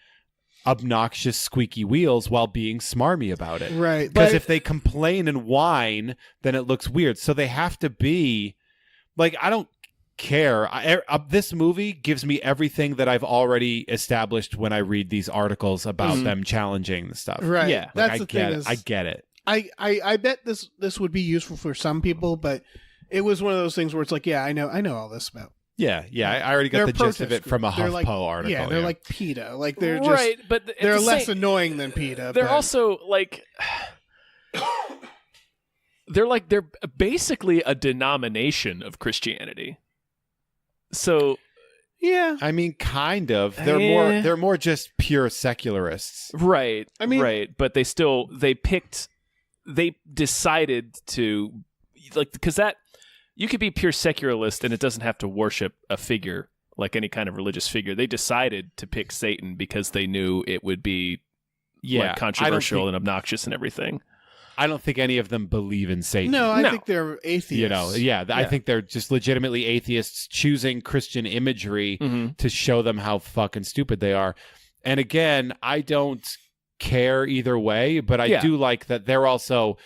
obnoxious squeaky wheels while being smarmy about it. right. Because But if they complain and whine, then it looks weird. So they have to be like, I don't care. This movie gives me everything that I've already established when I read these articles about them challenging the stuff. right, Yeah, Like, that's I the get thing. it. Is I get it. I bet this would be useful for some people, but it was one of those things where it's like, yeah, I know all this about. Yeah. I already got They're the gist of protest it from a groups. They're HuffPo article. Yeah, they're like PETA. Like they're just right, but at they're the less same- annoying than PETA. They're but- also like. They're basically a denomination of Christianity. So yeah. I mean, kind of. Eh. They're more just pure secularists. right, I mean- right, but they decided to like because that you could be pure secularist and it doesn't have to worship a figure like any kind of religious figure. They decided to pick Satan because they knew it would be Yeah, like, controversial and obnoxious and everything. I don't think any of them believe in Satan. No, I No. think they're atheists. You know, I think they're just legitimately atheists choosing Christian imagery Mm-hmm. to show them how fucking stupid they are. And again, I don't care either way, but I do like that they're also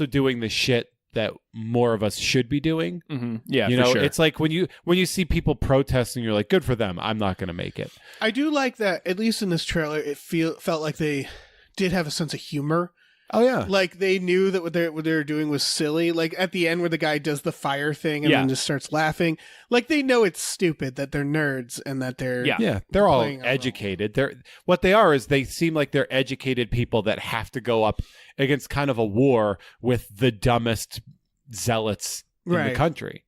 doing the shit that more of us should be doing. Mm-hmm. Yeah, you for know, sure. it's like when you see people protesting, you're like, good for them. I'm not going to make it. I do like that. At least in this trailer, it felt like they did have a sense of humor. Oh yeah. Like they knew that what they were doing was silly. Like at the end where the guy does the fire thing and Yeah. then just starts laughing. Like they know it's stupid that they're nerds and that they're Yeah. They're all playing a role. educated. What they are is they seem like they're educated people that have to go up against kind of a war with the dumbest zealots in the Right. country.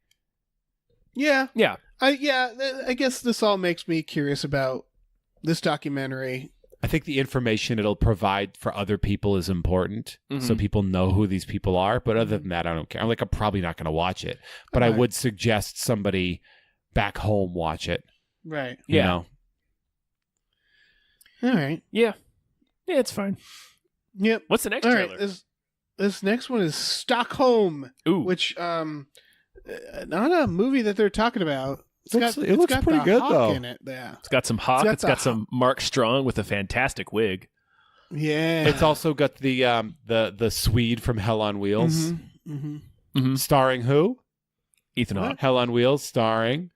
Yeah. Yeah. I guess this all makes me curious about this documentary. I think the information it'll provide for other people is important, so people know who these people are. But other than that, I don't care. I'm probably not going to watch it, but I would suggest somebody back home watch it. Right. You know? All right. Yeah. Yeah, it's fine. Yep. What's the next All trailer? right. This next one is Stockholm, Ooh. which not a movie that they're talking about. It looks got pretty the good, hawk though. in it. Yeah. It's got some Hawk. It's It's got got the some Mark Strong with a fantastic wig. Yeah. It's also got the Swede from Hell on Wheels, starring who? Ethan What? Hawke. Hell on Wheels, starring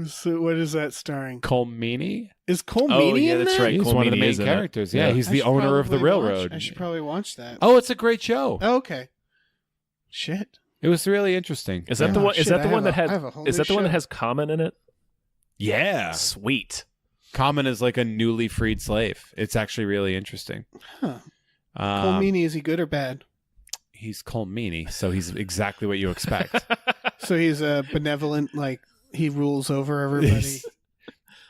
So what is that starring? Cole Meany. Is Cole Oh, Meany yeah, in that's that? right. He's Cole one of the Meany main is in it. characters. Yeah, he's I the should owner of the probably railroad. I should probably watch that. Oh, it's a great show. Oh, okay. Shit. It was really interesting. Is that Yeah. the one? Is shit, that the I one that have has? I have a whole Is new that the one that show. has Common in it? Yeah. Sweet. Common is like a newly freed slave. It's actually really interesting. Huh. Cole Meany, is he good or bad? He's Cole Meany, so he's exactly what you expect. So he's a benevolent, like he rules over everybody.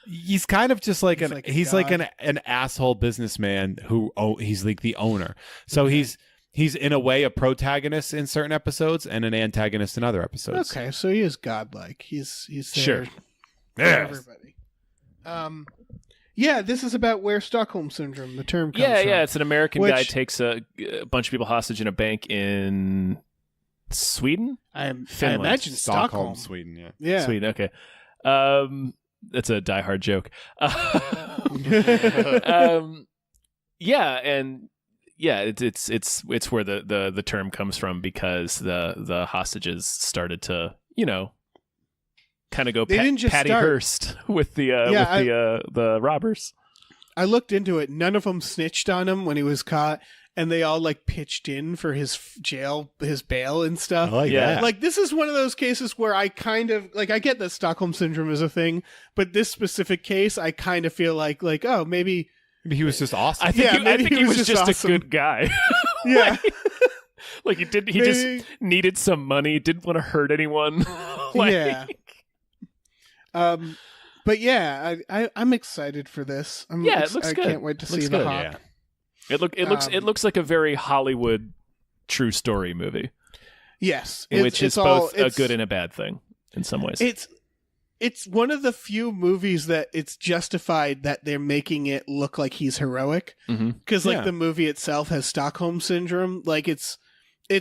He's kind of just like He's like a god. an asshole businessman who he's like the owner. So he's in a way a protagonist in certain episodes and an antagonist in other episodes. Okay, so he is godlike. He's there Sure. for Yes. everybody. Yeah, this is about where Stockholm syndrome, the term comes Yeah, from. yeah. It's an American guy Which- takes a bunch of people hostage in a bank in Sweden. I Finland. imagine Stockholm. Sweden. Yeah. Yeah. Sweden. Okay. That's a Die Hard joke. Yeah, and yeah, it's where the term comes from because the hostages started to kind of go They didn't just Patty start. Hearst with the the robbers. I looked into it. None of them snitched on him when he was caught, and they all like pitched in for his bail and stuff. I like Yeah. that. Like this is one of those cases where I kind of like I get that Stockholm syndrome is a thing, but this specific case I kind of feel like oh maybe He was just awesome. I think Yeah, I maybe think he he was was just just a awesome. good guy. yeah Like he Maybe- just needed some money, didn't want to hurt anyone. Like- yeah. But yeah, I'm excited for this. Yeah, it looks I good. can't wait to Looks see the good, Hawk. yeah. It looks like a very Hollywood true story movie, Yes, which is it's both a it's- good and a bad thing in some ways. It's one of the few movies that it's justified that they're making it look like he's heroic Mhm. because Yeah. the movie itself has Stockholm syndrome. Like it's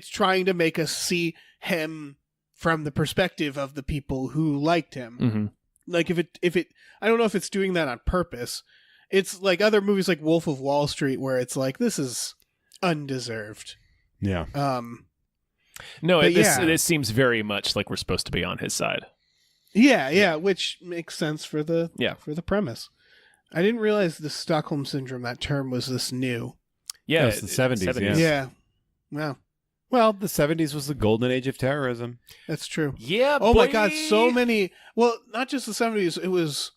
trying to make us see him from the perspective of the people who liked him. Mhm. Like if it I don't know if it's doing that on purpose. It's like other movies like Wolf of Wall Street where it's like this is undeserved. Yeah. No, But this yeah. this seems very much like we're supposed to be on his side. Yeah, which makes sense for the Yeah. for the premise. I didn't realize the Stockholm syndrome, that term was this new. Yeah, it's the 70s, yeah. Yeah. Wow. Well, the 70s was the golden age of terrorism. That's true. Yeah. Oh my boy. god, so many. Well, not just the 70s, it was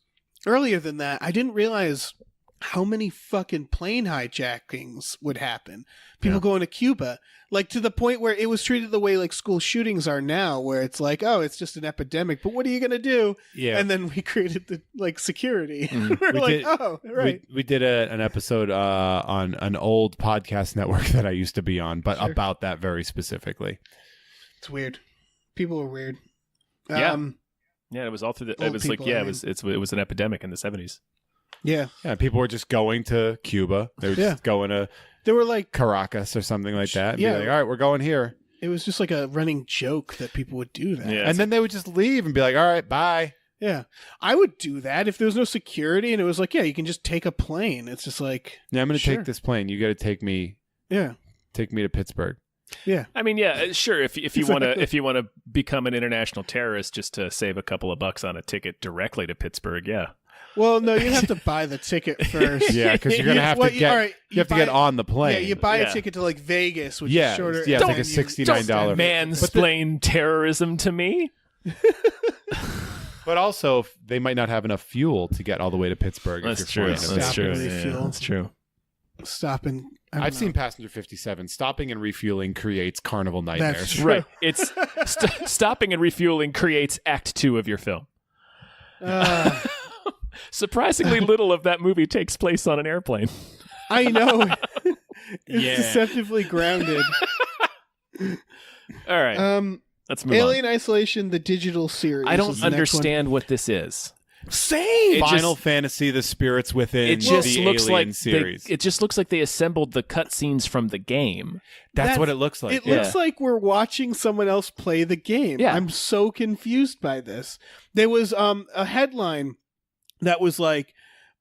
earlier than that. I didn't realize how many fucking plane hijackings would happen. People Yeah. going to Cuba, like to the point where it was treated the way like school shootings are now, where it's like, oh, it's just an epidemic, but what are you going to do? Yeah. And then we created the like security. Mm. We're We like, did- oh, right. We did an episode on an old podcast network that I used to be on, but Sure. about that very specifically. It's weird. People are weird. Yeah. Yeah, it was all through the. It Old was like people, I mean. it was an epidemic in the 70s. Yeah. Yeah, people were just going to Cuba. They were Yeah. just going to There were like, Caracas or something like that. And Yeah. be like, all right, we're going here. it was just like a running joke that people would do that. Yeah. And then they would just leave and be like, all right, bye. Yeah. I would do that if there was no security and it was like, yeah, you can just take a plane. It's just like, Yeah, I'm going to Sure. take this plane. You got to take me yeah. to Pittsburgh. Yeah. I mean, yeah, sure. If you want to Exactly. become an international terrorist just to save a couple of bucks on a ticket directly to Pittsburgh, yeah. Well, no, you have to buy the ticket first. Yeah, because you're going to have Well, to get all right, you have to get buy- on the plane. Yeah, you buy Yeah. a ticket to like Vegas, which Yeah, is shorter. yeah, and it's like then a you $69 extend it. Mansplain terrorism to me. But also, they might not have enough fuel to get all the way to Pittsburgh. That's if you're true. flying to That's Stop true. and Pittsburgh. refuel. Yeah, that's true. Stop and I've seen Passenger 57. Stopping and refueling creates carnival nightmares. That's true. Right. It's stopping and refueling creates Act 2 of your film. Surprisingly little of that movie takes place on an airplane. I know. It's Yeah. deceptively grounded. All right. Let's move Alien on. Isolation, the digital series. I is don't the next one. understand what this is. Same. Final Fantasy: The Spirits Within. It just the looks Alien like series. it just looks like they assembled the cutscenes from the game. That's what it looks like. It looks like we're watching someone else play the game. Yeah. I'm so confused by this. There was a headline that was like,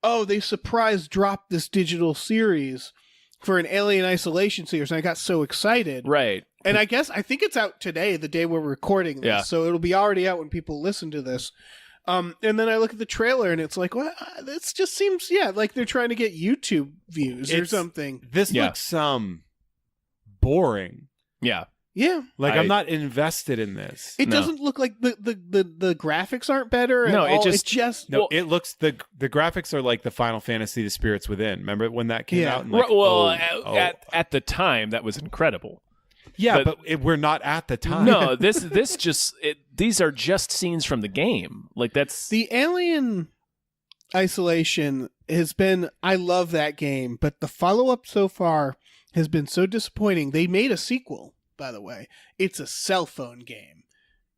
"Oh, they surprise dropped this digital series for an Alien Isolation series," and I got so excited. Right. And I think it's out today, the day we're recording this. Yeah. So it'll be already out when people listen to this. And then I look at the trailer and it's like, what? This just seems, like they're trying to get YouTube views or something. This Yeah. looks boring. Yeah. Yeah. Like I'm not invested in this. It No. doesn't look like the graphics aren't better. No, at it all. just- No, Well- it looks the graphics are like the Final Fantasy: The Spirits Within. Remember when that came Yeah. out? And like, At the time that was incredible. yeah, but- but we're not at the time. No, these are just scenes from the game. Like that's the Alien Isolation has been, I love that game, but the follow-up so far has been so disappointing. They made a sequel, by the way. It's a cell phone game.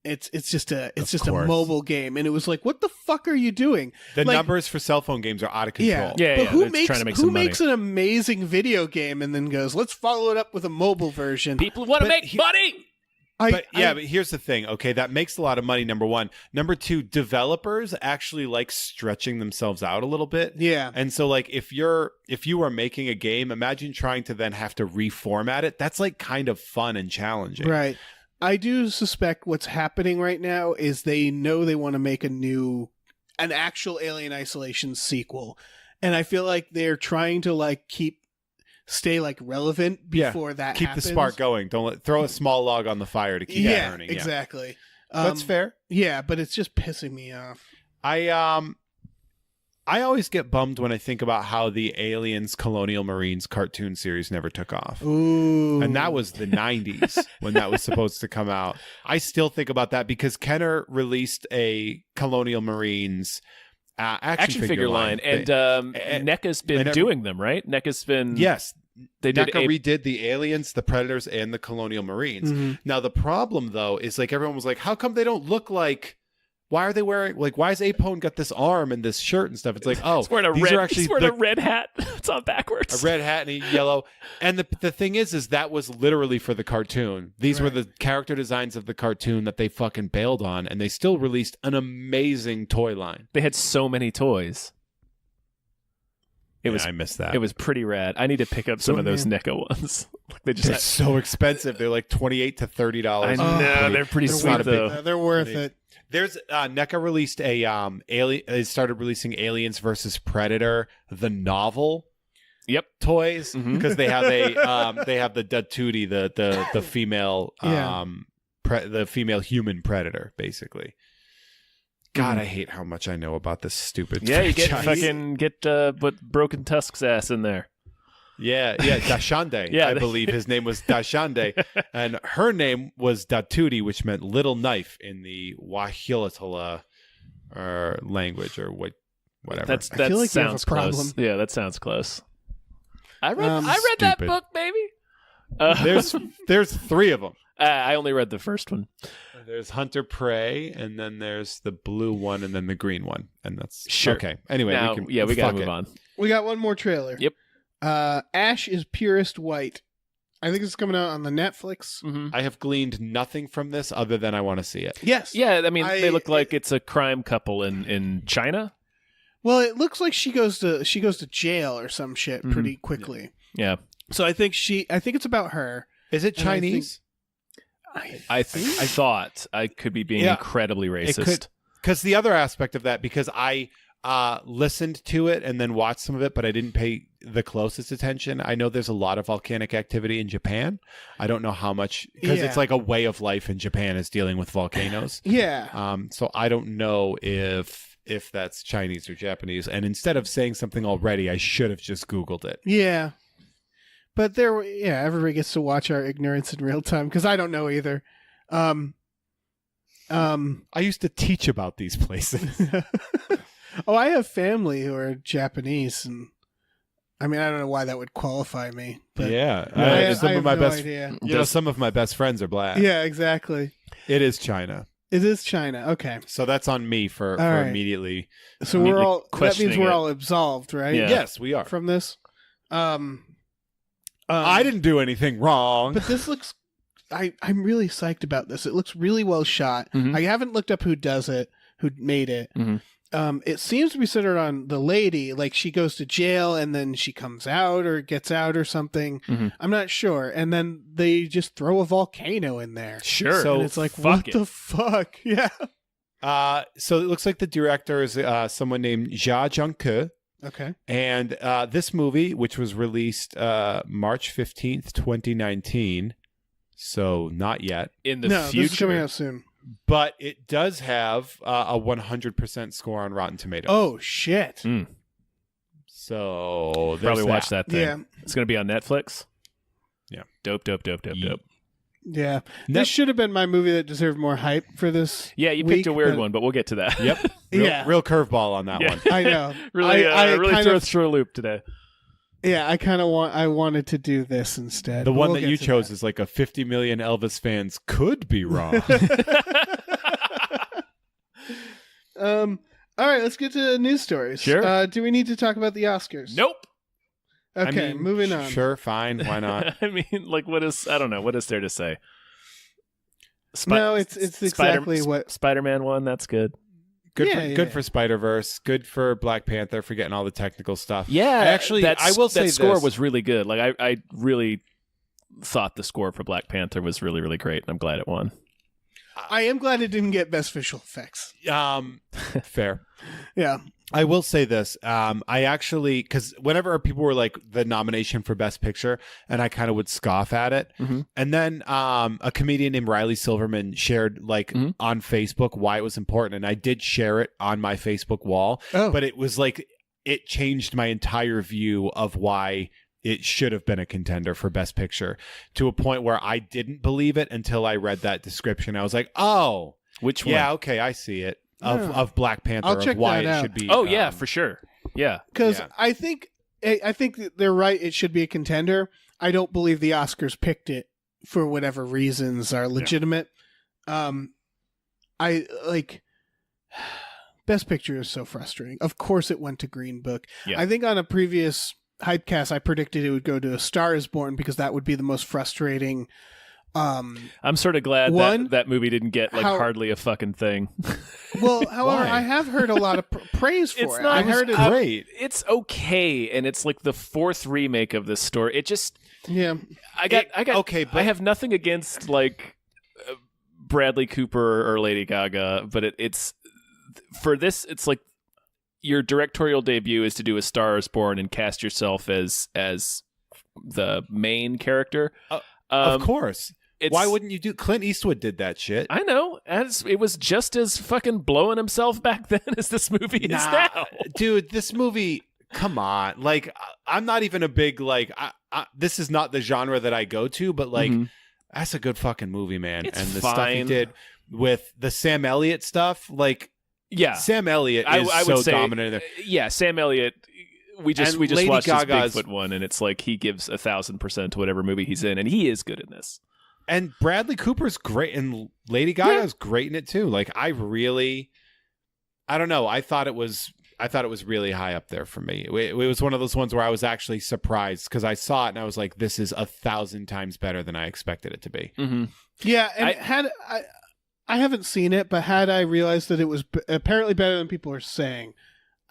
It's just a course. mobile game, and it was like, what the fuck are you doing? The Like- numbers for cell phone games are out of control. Yeah, but who it's makes trying to make who some money. makes an amazing video game and then goes, let's follow it up with a mobile version? people want to But make money. But here's the thing. Okay, that makes a lot of money. Number one. Number two, developers actually like stretching themselves out a little bit. Yeah. And so, like, if you are making a game, imagine trying to then have to reformat it. That's like kind of fun and challenging. Right. I do suspect what's happening right now is they know they want to make an actual Alien Isolation sequel. And I feel like they're trying to stay relevant before that Keep happens. the spark going. Don't throw a small log on the fire to keep it Yeah, burning. exactly. That's fair. Yeah, but it's just pissing me off. I always get bummed when I think about how the Aliens Colonial Marines cartoon series never took off. Ooh. And that was the 90s when that was supposed to come out. I still think about that because Kenner released a Colonial Marines action figure line. And NECA's been doing them, right? NECA's been Yes. They did NECA redid the Aliens, the Predators, and the Colonial Marines. Mhm. Now, the problem, though, is everyone was like, how come they don't look like... Why are they wearing why has Apone got this arm and this shirt and stuff? It's like, oh, He's wearing a red hat. It's on backwards. a red hat and a yellow. And the thing is that was literally for the cartoon. These were the character designs of the cartoon that they fucking bailed on, and they still released an amazing toy line. They had so many toys. I missed that. It was pretty rad. I need to pick up some of those NECA ones. They're They're so expensive. They're like $28 to $30. I know they're pretty sweet not a big- though. They're worth it. There's NECA released they started releasing Aliens versus Predator, the novel. Yep. Toys Mhm. because they have they have the Datuti, the female the female human predator, basically. God, I hate how much I know about this stupid. Yeah, you franchise. put Broken Tusk's ass in there. Yeah, Dashande. Yeah, I believe his name was Dashande, and her name was Datuti, which meant little knife in the Wahilatala language or whatever. That I feel like you have sounds a problem. close. Yeah, that sounds close. I read that Stupid. book, baby. There's three of them. I only read the first one. There's Hunter Prey, and then there's the blue one, and then the green one, and that's Sure. okay. Anyway, Now, we gotta move on. We got one more trailer. Yep. Ash is Purest White. I think it's coming out on the Netflix. Mm-hmm. I have gleaned nothing from this other than I want to see it. Yes. Yeah, I mean, they look like it's a crime couple in China. Well, it looks like she goes to jail or some shit Mhm. pretty quickly. Yeah, So I think it's about her. Is it And I think- Chinese? I thought I could be being Yeah, incredibly racist. It could, because the other aspect of that, because I listened to it and then watched some of it, but I didn't pay the closest attention. I know there's a lot of volcanic activity in Japan. I don't know how much, because it's Yeah. like a way of life in Japan is dealing with volcanoes. Yeah. So I don't know if that's Chinese or Japanese. And instead of saying something already, I should have just Googled it. Yeah. But everybody gets to watch our ignorance in real time because I don't know either. I used to teach about these places. Oh, I have family who are Japanese, and I mean, I don't know why that would qualify me. But yeah, some of my idea. Some of my best friends are black. Yeah, exactly. It is China. It is China. Okay, So that's on me for right. immediately. so we're all that means questioning we're it. all absolved, right? Yeah. Yes, we are. From this. I didn't do anything wrong. But this looks. I'm really psyched about this. It looks really well shot. Mhm. I haven't looked up who made it. Mhm. It seems to be centered on the lady. Like she goes to jail and then she comes out or gets out or something. Mhm. I'm not sure. And then they just throw a volcano in there. Sure. So And it's like, fuck what it. the fuck? Yeah. So it looks like the director is someone named Jia Jung-ke. Okay. And this movie, which was released March 15th, 2019, so not yet, In the No, future. this is coming out soon. but it does have a 100% score on Rotten Tomatoes. Oh, shit. Mm. So there's Probably watch that thing. Yeah. It's going to be on Netflix. Yeah. Dope. Ye- Yeah. Nep- This should have been my movie that deserved more hype for this. Yeah, you week, picked a weird but- one, but we'll get to that. Yep. Yeah. Real curveball on that Yeah. one. I know. really I kind threw of- us through a loop today. Yeah, I wanted to do this instead. The one We'll that get you to chose is like a 50 million Elvis fans could be wrong. All right, let's get to news stories. Sure. Do we need to talk about the Oscars? Nope. Okay, I mean, moving on. Sure, fine, why not? I mean, like, I don't know. What is there to say? No, it's exactly what. Spider-Man one, that's good. Good for Spider-Verse. Good for Black Panther for getting all the technical stuff. Yeah, Actually, I will say that score this. was really good. Like, I really thought the score for Black Panther was really, really great, and I'm glad it won. I am glad it didn't get best visual effects. Fair. Yeah. I will say this. I actually, because whenever people were like the nomination for Best Picture, and I kind of would scoff at it. Mhm. And then a comedian named Riley Silverman shared like Mhm. on Facebook why it was important. And I did share it on my Facebook wall, Oh. but it was like, it changed my entire view of why it should have been a contender for Best Picture to a point where I didn't believe it until I read that description. I was like, oh, Which one? yeah, okay, I see it. Yeah. Of Black Panther, I'll check of why that it out. should be. Oh, yeah, for sure. Yeah. Because Yeah. I think that they're right. It should be a contender. I don't believe the Oscars picked it for whatever reasons are legitimate. I like Best Picture is so frustrating. Of course, it went to Green Book. Yeah. I think on a previous Hypecast, I predicted it would go to A Star Is Born because that would be the most frustrating. I'm sort of glad One, that movie didn't get like how- hardly a fucking thing. Well, however, Why? I have heard a lot of praise for It's it. not- I it was heard it. great. It's okay, and it's like the fourth remake of this story. It just Yeah. I got okay, but I have nothing against like Bradley Cooper or Lady Gaga, but it's for this. It's like your directorial debut is to do A Star Is Born and cast yourself as the main character. Of course. it's- Why wouldn't you do? Clint Eastwood did that shit. I know, as it was just as fucking blowing himself back then as this movie is now. Dude, this movie. Come on, like I'm not even a big like. This is not the genre that I go to, but like Mhm. that's a good fucking movie, man. It's and the stuff he fine. did with the Sam Elliott stuff, like Yeah, Sam Elliott I is would so say, dominant. In there. yeah, Sam Elliott. We just And Lady watched Gaga's- his Bigfoot one, and it's like he gives 1,000% to whatever movie he's in, and he is good in this. And Bradley Cooper's great, and Lady Gaga's great in it too. Like I don't know. I thought it was really high up there for me. It was one of those ones where I was actually surprised because I saw it and I was like, this is 1,000 times better than I expected it to be. Mm-hmm. Yeah, and I haven't seen it, but had I realized that it was apparently better than people are saying,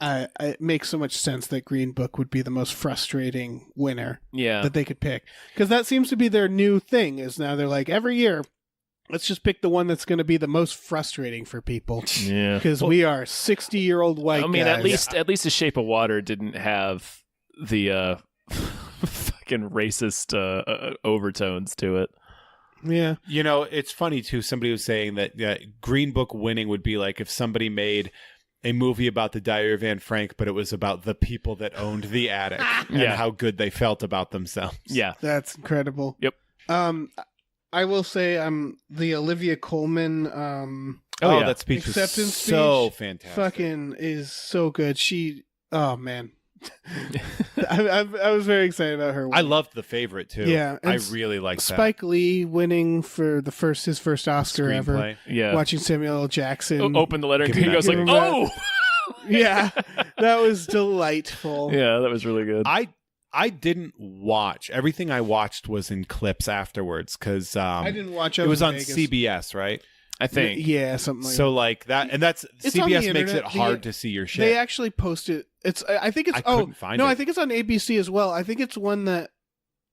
it makes so much sense that Green Book would be the most frustrating winner Yeah, that they could pick. Because that seems to be their new thing, is now they're like, every year, let's just pick the one that's going to be the most frustrating for people. yeah. Because we are 60-year-old white I mean, guys. at least The Shape of Water didn't have the fucking racist overtones to it. Yeah. You know, it's funny too. Somebody was saying that Green Book winning would be like if somebody made a movie about the Diary of Anne Frank, but it was about the people that owned the attic and Yeah. how good they felt about themselves. Yeah. That's incredible. Yep. I will say the Olivia Colman Oh, yeah. that speech was acceptance so speech fantastic. fucking is so good. Oh man. I was very excited about her. I loved The Favorite too. Yeah, I and really liked Spike Lee winning for his first that Oscar ever. screenplay. Yeah. Watching Samuel L. Jackson. Open the letter and Give he me goes that. like, Give him that. oh! Yeah, that was delightful. Yeah, that was really good. I didn't watch. Everything I watched was in clips afterwards because I didn't watch. it was on Vegas. CBS, right? I think. Yeah, something like So like that, and that's It's on the CBS makes it internet. hard to see your shit. They actually posted. I think it's. I couldn't find no, it. I think it's on ABC as well. I think it's one that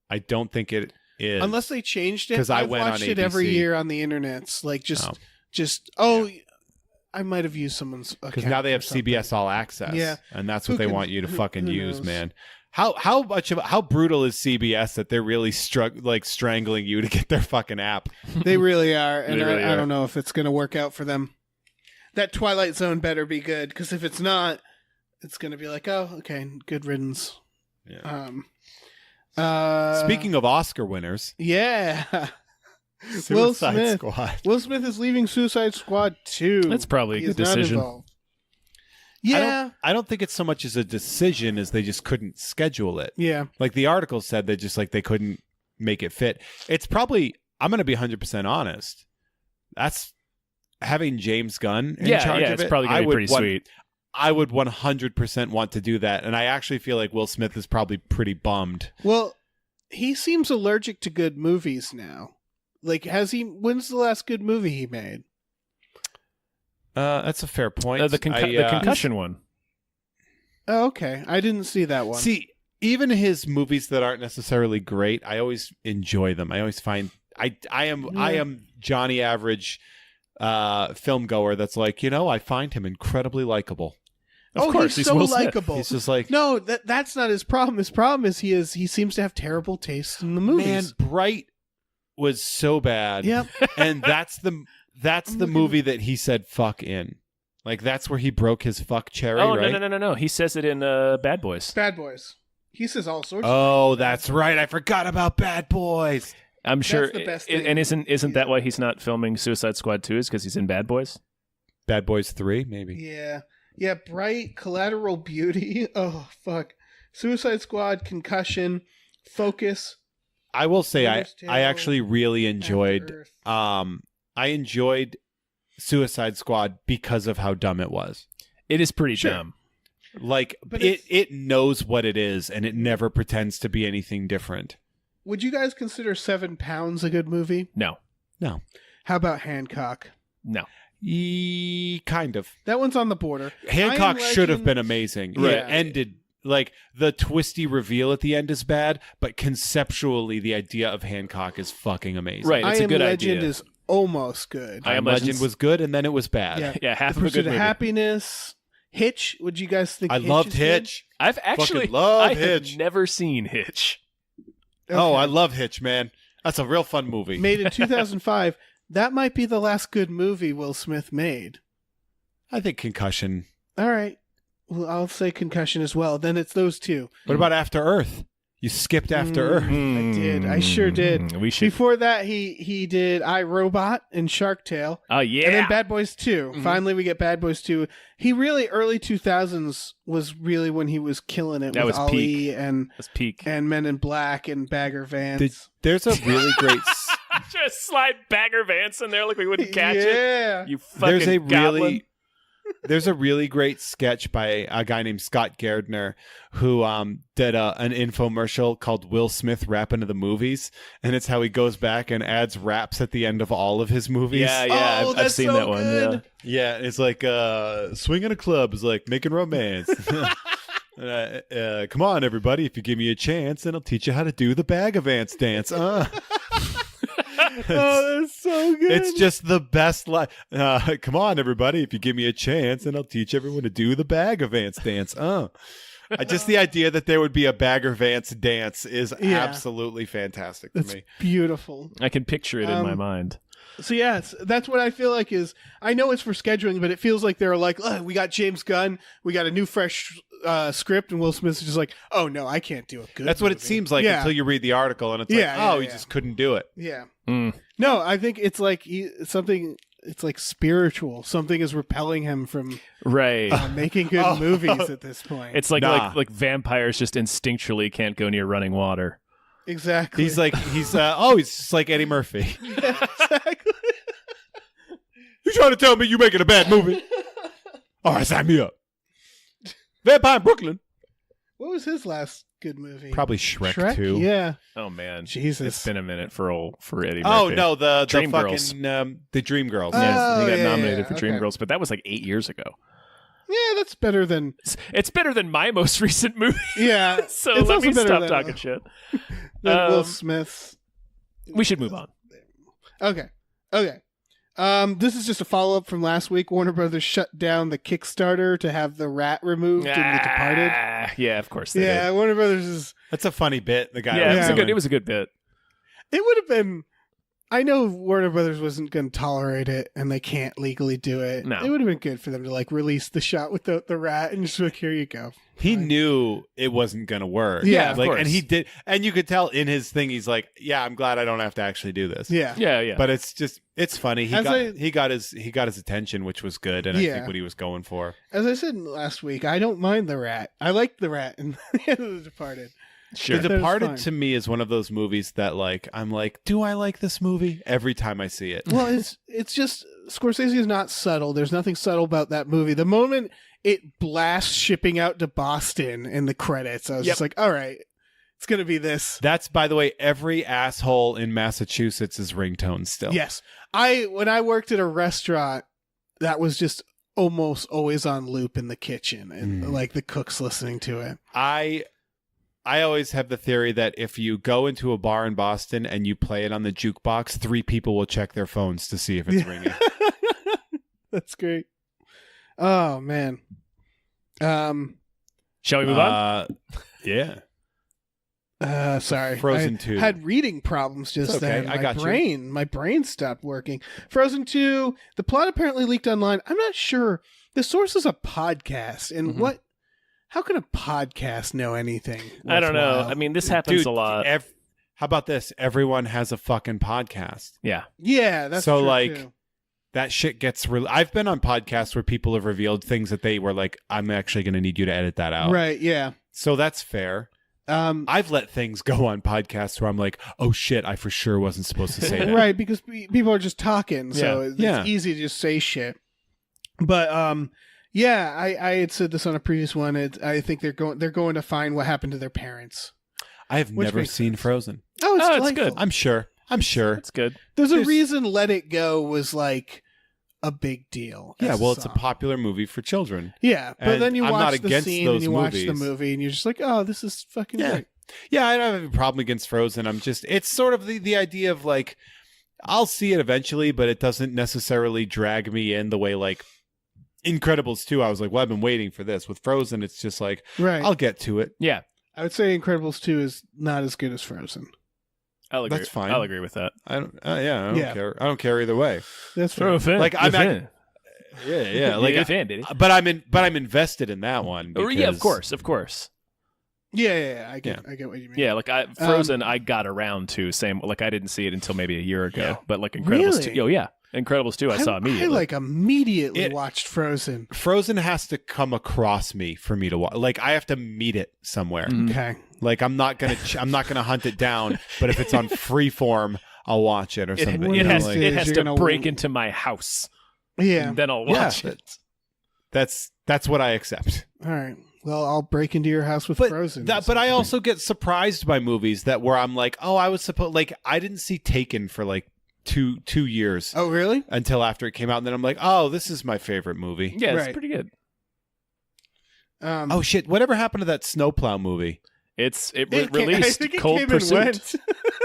I don't think it is unless they changed it. 'Cause I I've went on watched it every ABC. year on the internets. Like I might have used someo's because account now they or have something. CBS All Access, Yeah. and that's Who what they can- want you to fucking who use, knows? man. How brutal is CBS that they're really strangling you to get their fucking app? They really are, and They really I are. don't know if it's going to work out for them. That Twilight Zone better be good, because if it's not, it's going to be like, oh, okay, good riddance. Yeah. Speaking Speaking of Oscar winners, yeah. Will Suicide Smith. Squad. Will Smith is leaving Suicide Squad 2. That's probably a He good is not decision. involved. Yeah. I don't think it's so much as a decision as they just couldn't schedule it. Yeah. Like the article said that just like they couldn't make it fit. It's probably, I'm going to be 100% honest. That's having James Gunn in charge of it's it. probably going to be pretty sweet. I would 100% want to do that. And I actually feel like Will Smith is probably pretty bummed. Well, he seems allergic to good movies now. Like, when's the last good movie he made? That's a fair point. The concussion one. Oh, okay. I didn't see that one. See, even his movies that aren't necessarily great, I always enjoy them. I always find I am Johnny Average film goer that's like, I find him incredibly likable. Of course, he's he's so Will Smith. likable. He's just like, No, that's not his problem. His problem is he seems to have terrible taste in the man, movies. Bright was so bad. Yep. And that's the looking- movie that he said fuck in. Like that's where he broke his fuck cherry, Oh, right? no. He says it in Bad Boys. Bad Boys. He says all sorts of Oh, that's right. I forgot about Bad Boys. I'm sure. the best thing. And isn't that why he's not filming Suicide Squad 2 is because he's in Bad Boys? Bad Boys 3, maybe. Yeah. Yeah, Bright, Collateral Beauty. Oh, fuck. Suicide Squad, Concussion, Focus. I will say Winter's Tale, I actually really enjoyed After Earth. I enjoyed Suicide Squad because of how dumb it was. It is pretty Sure. dumb. Like But it knows what it is and it never pretends to be anything different. Would you guys consider 7 Pounds a good movie? No. How about Hancock? No. Kind of. That one's on the border. Hancock I Am should have Legend- been amazing. Right. It ended like the twisty reveal at the end is bad, but conceptually the idea of Hancock is fucking amazing. Right. It's I a Am good Legend idea. is almost good. I Am Legend's- Legend was good and then it was bad. Yeah. Yeah, half The of a Pursuit good of movie. Happiness. Hitch. Would you guys think I Hitch loved is good? Hitch. I've actually Fucking love I Hitch. have never seen Hitch. Oh, Okay. I love Hitch, man. That's a real fun movie. Made in 2005. That might be the last good movie Will Smith made. I think Concussion. All right. Well, I'll say Concussion as well. Then it's those two. What about After Earth? You skipped After Earth. I did. I sure did. We should. Before that, he did I, Robot and Shark Tale. Oh yeah. And then Bad Boys 2. Mhm. Finally, we get Bad Boys 2. He really, early 2000s was really when he was killing it That with was Ali peak. and That's peak. Men in Black and Bagger Vance. There's a really great. Just slide Bagger Vance in there like we wouldn't catch it. Yeah. You fucking goblin. There's a really great sketch by a guy named Scott Gardner who did an infomercial called Will Smith Rap into the Movies, and it's how he goes back and adds raps at the end of all of his movies. Yeah, Oh, I've that's seen so that one. good. Yeah, it's like swinging a club is like making romance. Come on, everybody! If you give me a chance, then I'll teach you how to do the bag of ants dance. Oh, that's so good. It's just the best. Come on, everybody! If you give me a chance, then I'll teach everyone to do the bag of ants dance. Just the idea that there would be a Bagger Vance dance is Yeah. absolutely fantastic to That's me. beautiful. I can picture it in my mind. So yeah, that's what I feel like is. I know it's for scheduling, but it feels like they're like, we got James Gunn, we got a new fresh script, and Will Smith's just like, oh no, I can't do a good. That's what it movie. seems like Yeah. until you read the article, and it's he just couldn't do it. Yeah. Mm. No, I think it's like something. It's like spiritual. Something is repelling him from Right. making good movies at this point. It's like Nah. like vampires just instinctually can't go near running water. exactly. He's he's just like Eddie Murphy. exactly. You trying to tell me you making a bad movie? All right, sign me up. Vampire in Brooklyn. What was his last good movie? Probably Shrek 2. Yeah. Oh man, Jesus. it's been a minute for Eddie Murphy. Oh no, the Dreamgirls. fucking the Dreamgirls. Yeah, he got yeah, nominated yeah, for okay. Dreamgirls, but that was like 8 years ago. Yeah, that's better than. It's better than my most recent movie. Yeah. So it's let also me better stop than, talking shit. than Will Um, Smith's. We should move on. Okay. This is just a follow up from last week. Warner Brothers shut down the Kickstarter to have the rat removed in The Departed. Yeah, of course. They Yeah, did. Warner Brothers is. That's a funny bit. The guy. Yeah, was it was Yeah. a good. It was a good bit. It would have been. I know Warner Brothers wasn't going to tolerate it, and they can't legally do it. No. It would have been good for them to like release the shot with the rat and just like, here you go. He knew it wasn't gonna work. Yeah, of like, course. and he did, and you could tell in his thing, he's like, "Yeah, I'm glad I don't have to actually do this." Yeah. Yeah. But it's funny. He As got his attention, which was good, and I Yeah. think what he was going for. As I said last week, I don't mind the rat. I like the rat in The End of The Departed. Sure. The That was Departed fine. to me is one of those movies that like I'm like, do I like this movie every time I see it? Well, it's just Scorsese is not subtle. There's nothing subtle about that movie. The moment it blasts shipping out to Boston in the credits, I was just like, all right, it's gonna be this. That's, by the way, every asshole in Massachusetts' ringtone still. Yes, when I worked at a restaurant, that was just almost always on loop in the kitchen, and like the cooks listening to it. I always have the theory that if you go into a bar in Boston and you play it on the jukebox, 3 people will check their phones to see if it's ringing. That's great. Oh man. Shall we move on? Yeah. Sorry. Frozen I 2. had reading problems just It's okay. then. I got you. My brain stopped working. Frozen 2, the plot apparently leaked online. I'm not sure. The source is a podcast. And Mhm. how can a podcast know anything? I don't know. worthwhile? I mean, this happens Dude, a lot. how about this? Everyone has a fucking podcast. Yeah. Yeah, that's So, true, like, too. That shit gets I've been on podcasts where people have revealed things that they were like, I'm actually going to need you to edit that out. Right, yeah. So that's fair. I've let things go on podcasts where I'm like, oh shit, I for sure wasn't supposed to say that. Right, because people are just talking, so it's Yeah. easy to just say shit. But yeah, I had said this on a previous one. I think they're going to find what happened to their parents. I have Which never makes seen sense. Frozen. Oh, it's Oh, it's delightful. good. I'm sure. That's good. There's a There's- reason Let It Go was like a big deal. Yeah, as well, it's a song. popular movie for children. Yeah, but and then you I'm not watch the against scene and those you watch the movies. movie and you're just like, oh, this is fucking Yeah. great. Yeah, I don't have a problem against Frozen. It's sort of the idea of like, I'll see it eventually, but it doesn't necessarily drag me in the way like Incredibles 2. I was like, well, I've been waiting for this. With Frozen, it's just like, Right. I'll get to it. Yeah. I would say Incredibles 2 is not as good as Frozen. I'll agree. That's fine. I'll agree with that. I don't. I don't Yeah. care. I don't care either way. That's fair. Like, I'm not- Yeah. Like, You're a fan, baby. but I'm invested in that one. Oh, yeah, of because- course. Yeah. I get what you mean. Yeah, like Frozen, I got around to same. Like I didn't see it until maybe a year ago, but like Incredibles Really? 2. Oh yeah, Incredibles 2. I saw immediately. I like immediately It- watched Frozen. Frozen has to come across me for me to watch. Like, I have to meet it somewhere. Mhm. Okay. Like, I'm not gonna hunt it down. But if it's on Freeform, I'll watch it or something. One It of has, those like, it days has you're to gonna break win. into my house. Yeah. And then I'll yeah, watch it. that's what I accept. All right. Well, I'll break into your house with But Frozen. but I also get surprised by movies that where I'm like, oh, I was supposed like I didn't see Taken for like two years Oh, really? until after it came out, and then I'm like, oh, this is my favorite movie. Yeah, it's Right. pretty good. Oh shit! Whatever happened to that Snowplow movie? It I released think it Cold came Pursuit. and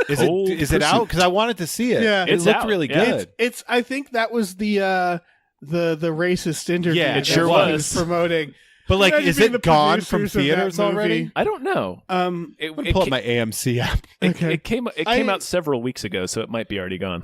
went. Is it out? Because I wanted to see it. Yeah. it It's looked out. really Yeah. good. It's. I think that was the racist interview. Yeah, that it sure he was. promoting. But like, Imagine is being the it gone from producers of that theaters movie. already? I don't know. It, I'm it, gonna pull up ca- my AMC app. it, Okay. it came I- out several weeks ago, so it might be already gone.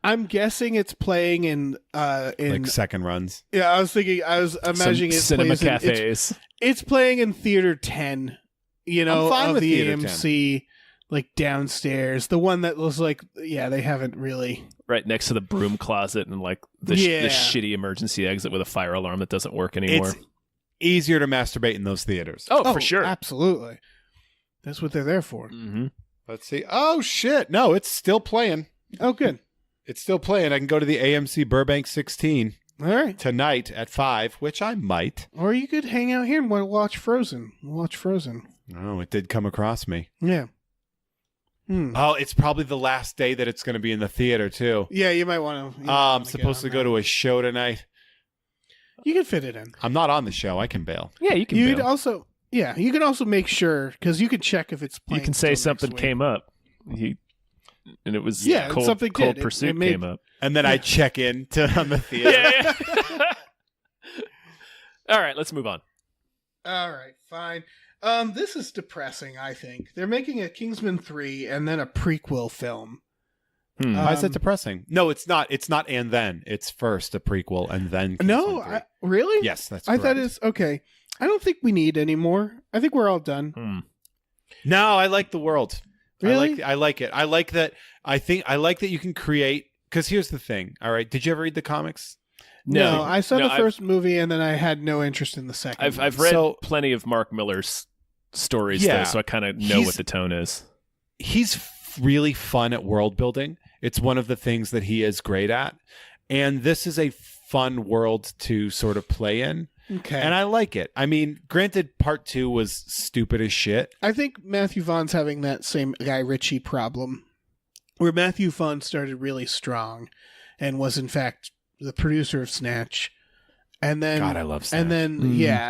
I'm guessing it's playing in like second runs. Yeah, I was imagining Some it cinema plays in, cafes. it's playing in Theater 10, you know, I'm fine of with the Theater AMC, like downstairs. The one that was like, yeah, they haven't really. Right next to the broom closet and like the shitty emergency exit with a fire alarm that doesn't work anymore. It's easier to masturbate in those theaters. Oh, for sure. Absolutely. That's what they're there for. Mm-hmm. Let's see. Oh, shit. No, it's still playing. Oh, good. It's still playing. I can go to the AMC Burbank 16 All right. tonight at 5, which I might. Or you could hang out here and watch Frozen. Watch Frozen. Oh, it did come across me. Yeah. Oh, it's probably the last day that it's going to be in the theater, too. Yeah, you might want to. I'm supposed to go to a show tonight. You can fit it in. I'm not on the show. I can bail. Yeah, you can. You'd bail. also, yeah, you can also make sure because you can check if it's playing. You can say until next something week. came up. And it was Yeah, something Cold did. Pursuit It made- came up. And then I check in on the theater. Yeah. All right, let's move on. All right, fine. This is depressing. I think they're making a Kingsman 3 and then a prequel film. Why is that depressing? No, it's not. It's not and then. It's first a prequel and then Kingsman No, 3. really? Yes, that's I correct. thought it's okay. I don't think we need any more. I think we're all done. No, I like the world. Really? I like it. I like that. I like that you can create. Because here's the thing. All right. Did you ever read the comics? No, I saw the I've- first movie and then I had no interest in the second. I've one. read plenty of Mark Miller's stories, Yeah. though, so I kind of know what the tone is. He's really fun at world building. It's one of the things that he is great at. And this is a fun world to sort of play in. Okay. And I like it. I mean, granted, part 2 was stupid as shit. I think Matthew Vaughn's having that same Guy Ritchie problem, where Matthew Vaughn started really strong, and was in fact the producer of Snatch, and then God, I love Snatch. and then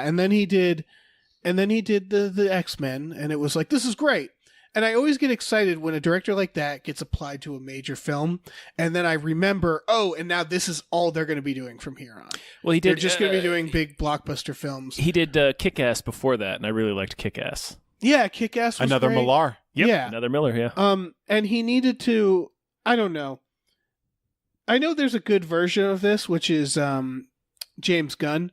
and then he did the X-Men, and it was like, this is great. And I always get excited when a director like that gets applied to a major film, and then I remember, and now this is all they're going to be doing from here on. Well, he did. They're just going to be doing big blockbuster films. He did Kick-Ass before that, and I really liked Kick-Ass. Yeah, Kick-Ass was Another great. Millar. Yep, Yeah. another Miller, yeah. And he needed to, I don't know. I know there's a good version of this, which is James Gunn,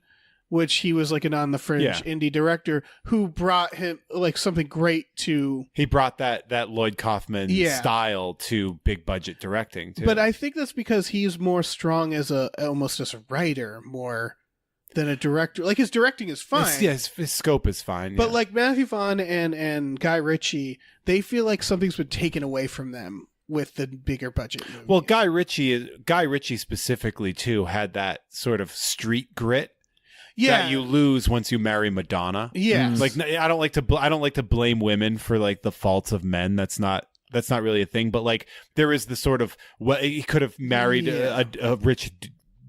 which he was like an on the fringe indie director who brought him like something great to. He brought that Lloyd Kaufman style to big budget directing too. But I think that's because he's more strong as almost as a writer more than a director. Like his directing is fine. His scope is fine. But like Matthew Vaughn and Guy Ritchie, they feel like something's been taken away from them with the bigger budget movies. Well, Guy Ritchie specifically too had that sort of street grit that you lose once you marry Madonna. Yeah. Like I don't like to blame women for like the faults of men. That's not really a thing. But like there is the sort of he could have married a rich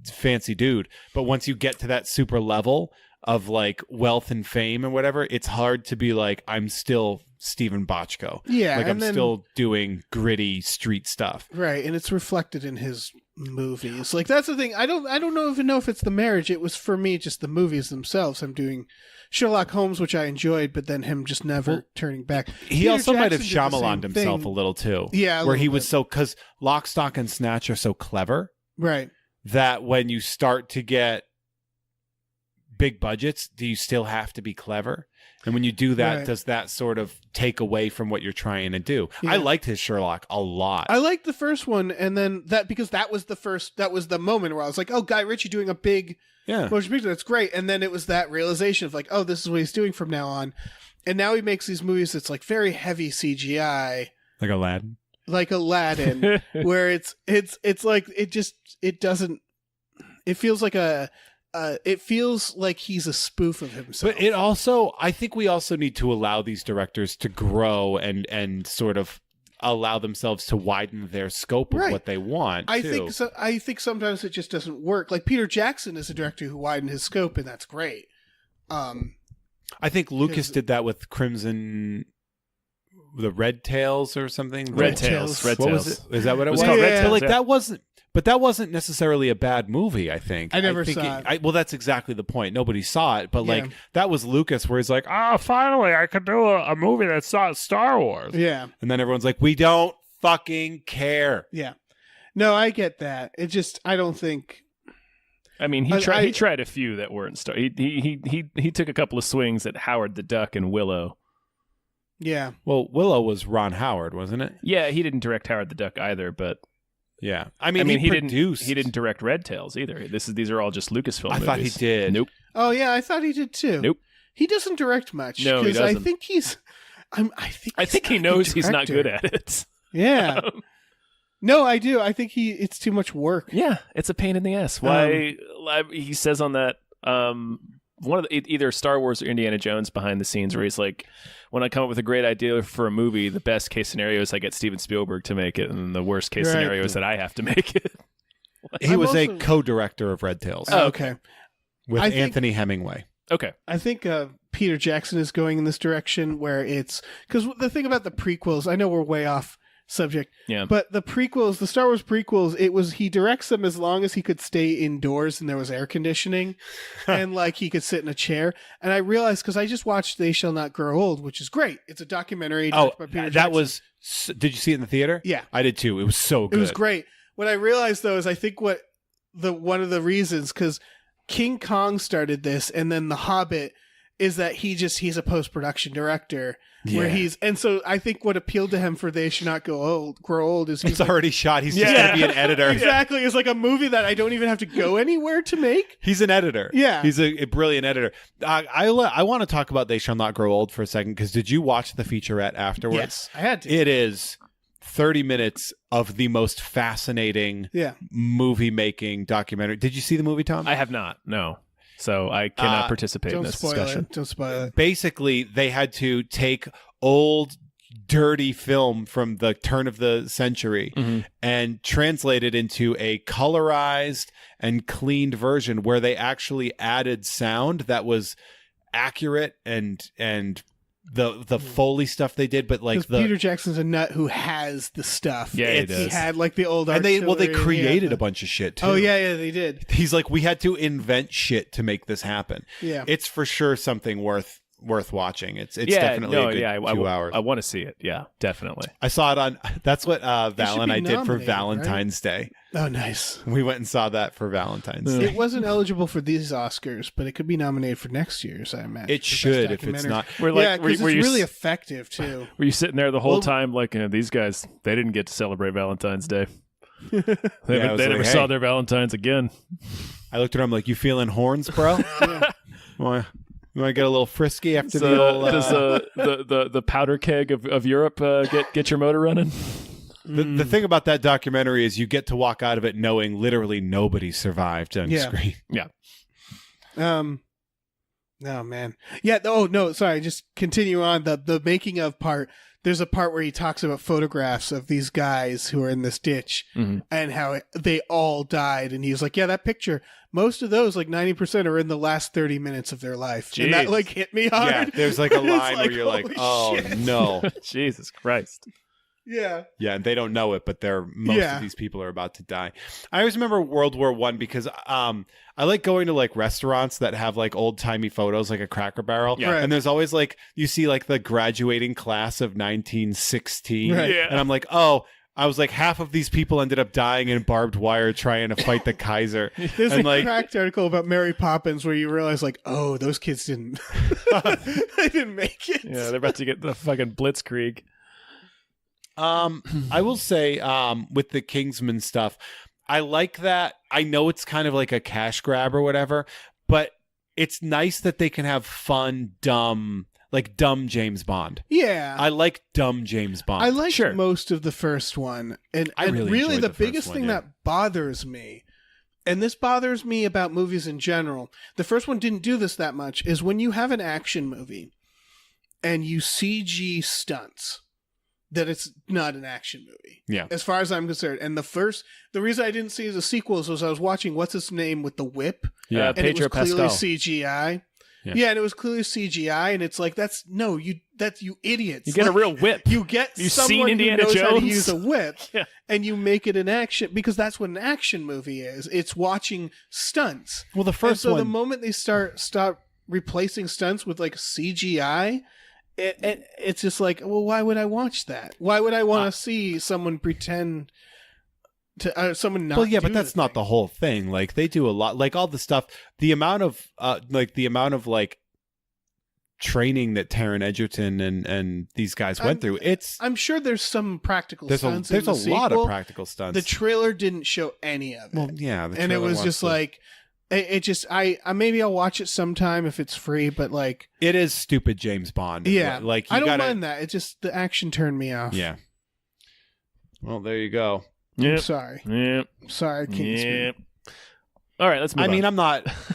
fancy dude, but once you get to that super level of like wealth and fame and whatever, it's hard to be like, I'm still Steven Bochco. Yeah, like and I'm still doing gritty street stuff. Right, and it's reflected in his movies. Like that's the thing. I don't even know if it's the marriage. It was for me just the movies themselves. I'm doing Sherlock Holmes, which I enjoyed, but then him just never turning back. He Peter also might have Jackson did the Shyamalan'd same himself thing. a little too. Yeah, where he was so because Lock, Stock, and Snatch are so clever. Right. That when you start to get big budgets, do you still have to be clever? And when you do that, does that sort of take away from what you're trying to do? Yeah. I liked his Sherlock a lot. I liked the first one, and then because that was the moment where I was like, oh, Guy Ritchie doing a big motion picture, that's great. And then it was that realization of like, oh, this is what he's doing from now on. And now he makes these movies that's like very heavy CGI. Like Aladdin. Like Aladdin, where it's like it doesn't. It feels like it feels like he's a spoof of himself. But I think we also need to allow these directors to grow and sort of allow themselves to widen their scope of what they want. I think sometimes it just doesn't work. Like Peter Jackson is a director who widened his scope, and that's great. I think Lucas did that with Crimson. The Red Tails or something. Red Tails. What was it? Is that what it was? called Red But Tails, like that wasn't necessarily a bad movie. I think I never saw it. Well, that's exactly the point. Nobody saw it, but like that was Lucas, where he's like, finally, I could do a movie that's not Star Wars. Yeah, and then everyone's like, we don't fucking care. yeah. No, I get that. It just, I don't think. I mean, he tried a few that weren't he took a couple of swings at Howard the Duck and Willow. Yeah. Well, Willow was Ron Howard, wasn't it? Yeah, he didn't direct Howard the Duck either, but Yeah. I mean, he produced. He didn't direct Red Tails either. These are all just Lucasfilm I movies. thought he did. Nope. Oh yeah, I thought he did too. Nope. He doesn't direct much. No, he 'cause I doesn't. think he's. I think he knows he's not good at it. Yeah. No, I do. I think it's too much work. Yeah, it's a pain in the ass. Why he says on that one of either Star Wars or Indiana Jones behind the scenes where he's like, when I come up with a great idea for a movie, the best case scenario is I get Steven Spielberg to make it, and the worst case scenario is that I have to make it. He was a co-director of Red Tails. Oh, okay. With I think- Anthony Hemingway. Okay. I think Peter Jackson is going in this direction where it's because the thing about the prequels, I know we're way off subject, but the prequels, the Star Wars prequels, he directs them as long as he could stay indoors and there was air conditioning and like he could sit in a chair. And I realized because I just watched They Shall Not Grow Old, which is great. It's a documentary. Oh, by Peter that Jackson. was. Did you see it in the theater? Yeah, I did too. It was so good. it was great. What I realized though is I think one of the reasons because King Kong started this and then The Hobbit is that he's a post-production director where and so I think what appealed to him for They Should Not Grow Old is it's already shot. He's just going to be an editor. Exactly. It's like a movie that I don't even have to go anywhere to make. He's an editor. Yeah. He's a brilliant editor. I want to talk about They Shall Not Grow Old for a second because did you watch the featurette afterwards? Yes, I had to. It is 30 minutes of the most fascinating movie-making documentary. Did you see the movie, Tom? I have not. No. So I cannot participate in this discussion. Don't spoil it. Basically, they had to take old, dirty film from the turn of the century and translate it into a colorized and cleaned version where they actually added sound that was accurate and the Foley stuff they did, but like Peter Jackson's a nut who has the stuff. Yeah, he does. He had like the old and they artillery, created a bunch of shit too. Oh yeah, they did. He's like, we had to invent shit to make this happen. Yeah, it's for sure something worth watching. It's definitely a good 2 hours. I want to see it. Yeah, definitely. I saw it on. That's what Val and I did for nominated, Valentine's Day. Oh, nice. We went and saw that for Valentine's Day. It wasn't eligible for these Oscars, but it could be nominated for next year's, I imagine. It should if it's not. Yeah, because it's really effective, too. Were you sitting there the whole time like, these guys, they didn't get to celebrate Valentine's Day. They never saw their Valentines again. I looked at him like, you feeling horns, bro? You want to get a little frisky after the old... Does the powder keg of Europe get your motor running? The thing about that documentary is you get to walk out of it knowing literally nobody survived on screen. Yeah. Oh man. Yeah. Oh no. Sorry. Just continue on the making of part. There's a part where he talks about photographs of these guys who are in this ditch and how they all died. And he's like, yeah, that picture, most of those, like 90% are in the last 30 minutes of their life. Jeez. And that like hit me hard. Yeah, there's like a line where you're like, oh shit. no. Jesus Christ. Yeah. Yeah, and they don't know it, but most of these people are about to die. I always remember World War I because I like going to like restaurants that have like old timey photos, like a Cracker Barrel. Yeah. Right. And there's always like you see like the graduating class of 1916, Right. Yeah. and I'm like, oh. I was like, half of these people ended up dying in barbed wire trying to fight the Kaiser. There's and a like, cracked article about Mary Poppins where you realize like, oh, those kids didn't, they didn't make it. Yeah, they're about to get the fucking blitzkrieg. I will say, with the Kingsman stuff, I like that. I know it's kind of like a cash grab or whatever, but it's nice that they can have fun, dumb James Bond. Yeah. I like dumb James Bond. I liked most of the first one. And I really really enjoyed the the first biggest one, thing yeah. that bothers me, and this bothers me about movies in general, the first one didn't do this that much, is when you have an action movie and you CG stunts, that it's not an action movie. Yeah. As far as I'm concerned. And the reason I didn't see the sequels was I was watching what's his name with the whip. Yeah, And it was Pedro clearly Pascal. CGI. Yeah. Yeah, and it was clearly CGI, and it's like you idiots. You get a Like, real whip. You get You've someone seen Indiana who knows how to Jones? use a whip, Yeah. and you make it an action because that's what an action movie is. It's watching stunts. Well, the And first so one. the moment they stop replacing stunts with like CGI, it's just like, well, why would I watch that? Why would I want to see someone pretend? to someone not. Well, yeah, do but that's the not thing. the whole thing. Like they do a lot, like all the stuff, the amount of training that Taron Egerton and these guys went through. I'm sure there's some practical There's stunts. a in the lot of sequel. practical stunts. The trailer didn't show any of it. Well, yeah, the and it trailer was wants just to- like it just I maybe I'll watch it sometime if it's free, but like it is stupid James Bond. yeah, like you I don't gotta, mind that. It just the action turned me off. Yeah. Well, there you go. I'm Yep. sorry. Yep. Sorry, Kingsman. Yep. All right, let's move I mean, on.